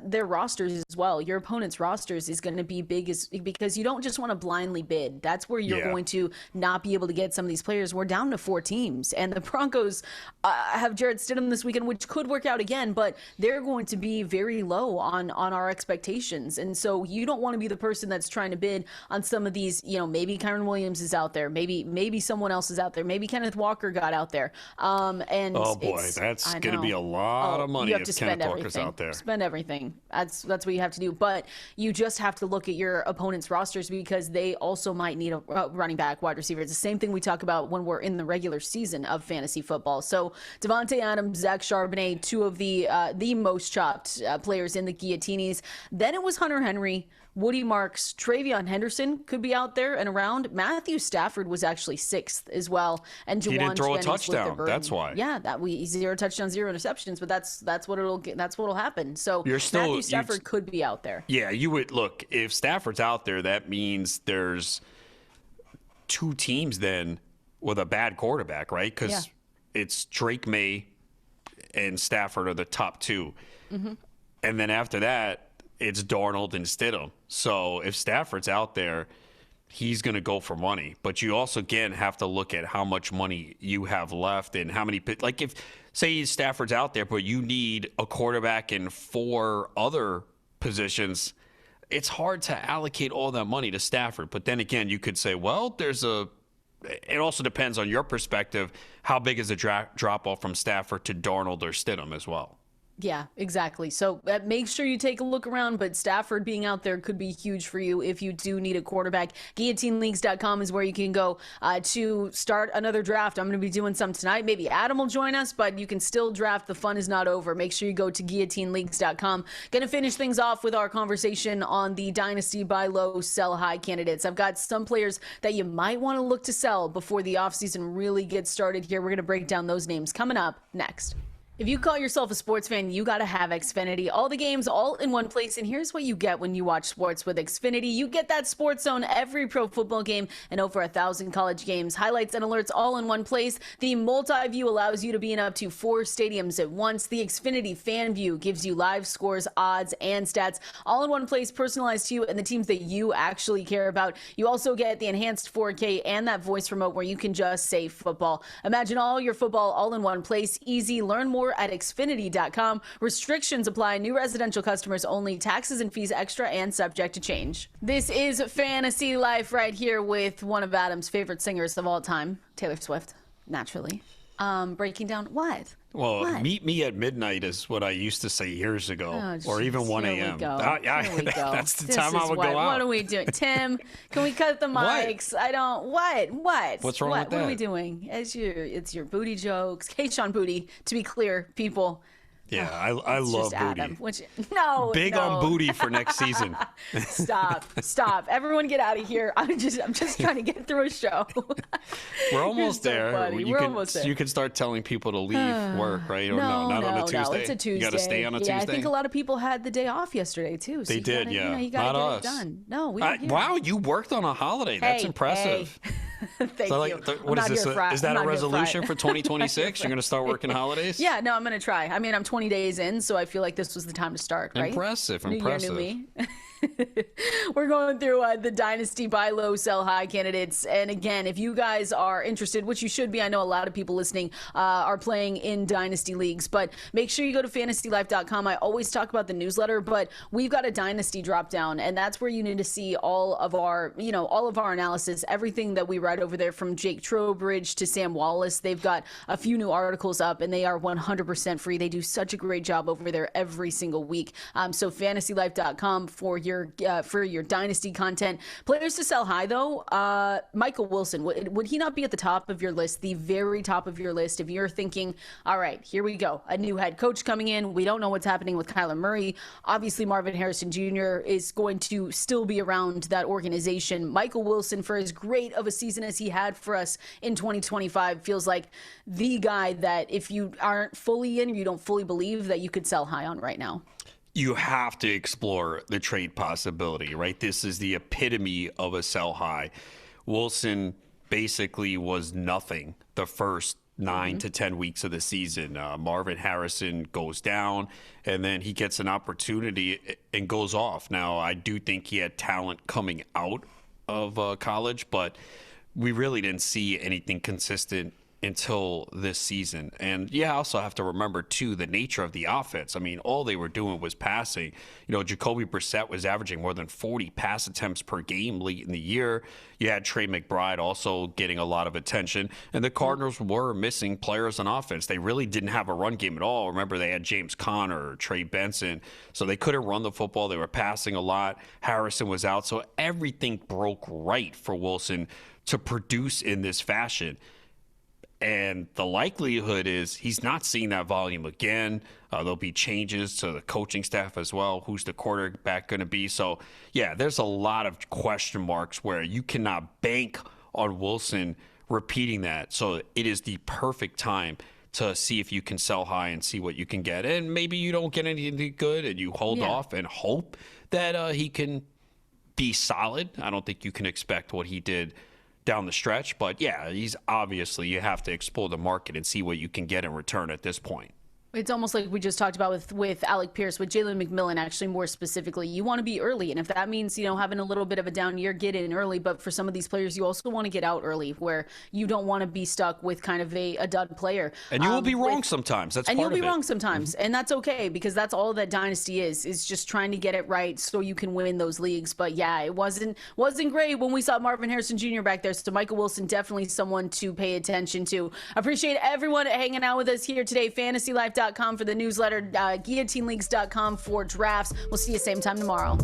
their rosters as well. Your opponent's rosters is going to be because you don't just want to blindly bid. That's where you're going to not be able to get some of these players. We're down to 4 teams. And the Broncos have Jarrett Stidham this weekend, which could work out again, but they're going to be very low on our expectations. And so you don't want to be the person that's trying to bid on some of these, maybe Kyron Williams is out there, maybe someone else is out there, maybe Kenneth Walker got out there. And oh boy, that's going to be a lot of money if Kenneth Walker's out there. Spend everything. That's what you have to do. But you just have to look at your opponent's rosters because they also might need a running back, wide receiver. It's the same thing we talk about when we're in the regular season of fantasy football. So Davante Adams, Zach Charbonnet, 2 of the most chopped players in the Guillotinies. Then it was Hunter Henry, Woody Marks, Travion Henderson could be out there and around. Matthew Stafford was actually 6th as well, and he didn't throw a touchdown. That's why. Yeah, 0 touchdowns, 0 interceptions, but that's what'll happen. So Matthew Stafford could be out there. Yeah, you would look if Stafford's out there. That means there's 2 teams then with a bad quarterback, right? Because it's Drake May and Stafford are the top 2, and then after that, it's Darnold and Stidham. So if Stafford's out there, he's going to go for money. But you also, again, have to look at how much money you have left and how many – like if, say, Stafford's out there, but you need a quarterback in 4 other positions, it's hard to allocate all that money to Stafford. But then again, you could say, well, it also depends on your perspective. How big is the drop-off from Stafford to Darnold or Stidham as well? Yeah, exactly. So make sure you take a look around, but Stafford being out there could be huge for you if you do need a quarterback. Guillotineleagues.com is where you can go to start another draft. I'm going to be doing some tonight. Maybe Adam will join us, but you can still draft. The fun is not over. Make sure you go to guillotineleagues.com. Going to finish things off with our conversation on the Dynasty buy low, sell high candidates. I've got some players that you might want to look to sell before the offseason really gets started here. We're going to break down those names coming up next. If you call yourself a sports fan, you got to have Xfinity. All the games, all in one place. And here's what you get when you watch sports with Xfinity. You get that sports zone every pro football game and over 1,000 college games. Highlights and alerts all in one place. The multi-view allows you to be in up to 4 stadiums at once. The Xfinity fan view gives you live scores, odds, and stats all in one place, personalized to you and the teams that you actually care about. You also get the enhanced 4K and that voice remote where you can just say football. Imagine all your football all in one place. Easy. Learn more at Xfinity.com. Restrictions apply. New residential customers only. Taxes and fees extra and subject to change. This is Fantasy Life right here with one of Adam's favorite singers of all time, Taylor Swift, naturally. Breaking down what? Well, meet me at midnight is what I used to say years ago, or even 1 a.m. That's the time I would go out. What are we doing? Tim, can we cut the mics? What? What's wrong with that? What are we doing? It's your booty jokes. Hey, Sean Booty, to be clear, people. Yeah, I love Adam, booty. Big on booty for next season. Stop. Everyone get out of here. I'm just trying to get through a show. We're almost there. Almost there. You can start telling people to leave work, right? Or not on a Tuesday. No, it's a Tuesday. You got to stay on a Tuesday. I think a lot of people had the day off yesterday too. So they did, yeah. You got to get it done. No, we don't. Wow, you worked on a holiday. That's impressive. Thank you. What is this? Is that a resolution for 2026? You're going to start working holidays? Yeah, no, I'm going to try. I mean, I'm 20 days in, so I feel like this was the time to start, right? Impressive. New year, new me. We're going through the Dynasty buy low, sell high candidates. And again, if you guys are interested, which you should be, I know a lot of people listening are playing in Dynasty leagues, but make sure you go to fantasylife.com. I always talk about the newsletter, but we've got a Dynasty drop down, and that's where you need to see all of our analysis, everything that we write over there, from Jake Trowbridge to Sam Wallace. They've got a few new articles up, and they are 100% free. They do such a great job over there every single week. So fantasylife.com for your Dynasty content. Players to sell high, though. Michael Wilson, would he not be at the top of your list, the very top of your list, if you're thinking, all right, here we go, a new head coach coming in, we don't know what's happening with Kyler Murray, obviously Marvin Harrison Jr. is going to still be around that organization. Michael Wilson, for as great of a season as he had for us in 2025, feels like the guy that if you aren't fully in, or you don't fully believe, that you could sell high on right now. you have to explore the trade possibility, right? This is the epitome of a sell high. Wilson basically was nothing the first 9 to 10 weeks of the season. Marvin Harrison goes down, and then he gets an opportunity and goes off. Now, I do think he had talent coming out of college, but we really didn't see anything consistent until this season. And I also have to remember too the nature of the offense. I mean, all they were doing was passing. Jacoby Brissett was averaging more than 40 pass attempts per game late in the year. You had Trey McBride also getting a lot of attention, and the Cardinals were missing players on offense. They really didn't have a run game at all. Remember, they had James Conner, Trey Benson, so they couldn't run the football. They were passing a lot. Harrison was out, so everything broke right for Wilson to produce in this fashion. And the likelihood is he's not seeing that volume again. There'll be changes to the coaching staff as well. Who's the quarterback going to be? So, there's a lot of question marks where you cannot bank on Wilson repeating that. So it is the perfect time to see if you can sell high and see what you can get. And maybe you don't get anything good and you hold off and hope that he can be solid. I don't think you can expect what he did down the stretch, but he's obviously, you have to explore the market and see what you can get in return at this point. It's almost like we just talked about with Alec Pierce, with Jalen McMillan, actually more specifically. You want to be early, and if that means, having a little bit of a down year, get in early. But for some of these players, you also want to get out early, where you don't want to be stuck with kind of a dud player. And you will be wrong sometimes. That's part of it. And you'll be wrong sometimes, and that's okay, because that's all that Dynasty is just trying to get it right so you can win those leagues. But it wasn't great when we saw Marvin Harrison Jr. back there. So Michael Wilson, definitely someone to pay attention to. Appreciate everyone hanging out with us here today. FantasyLife.com for the newsletter, guillotineleagues.com for drafts. We'll see you same time tomorrow.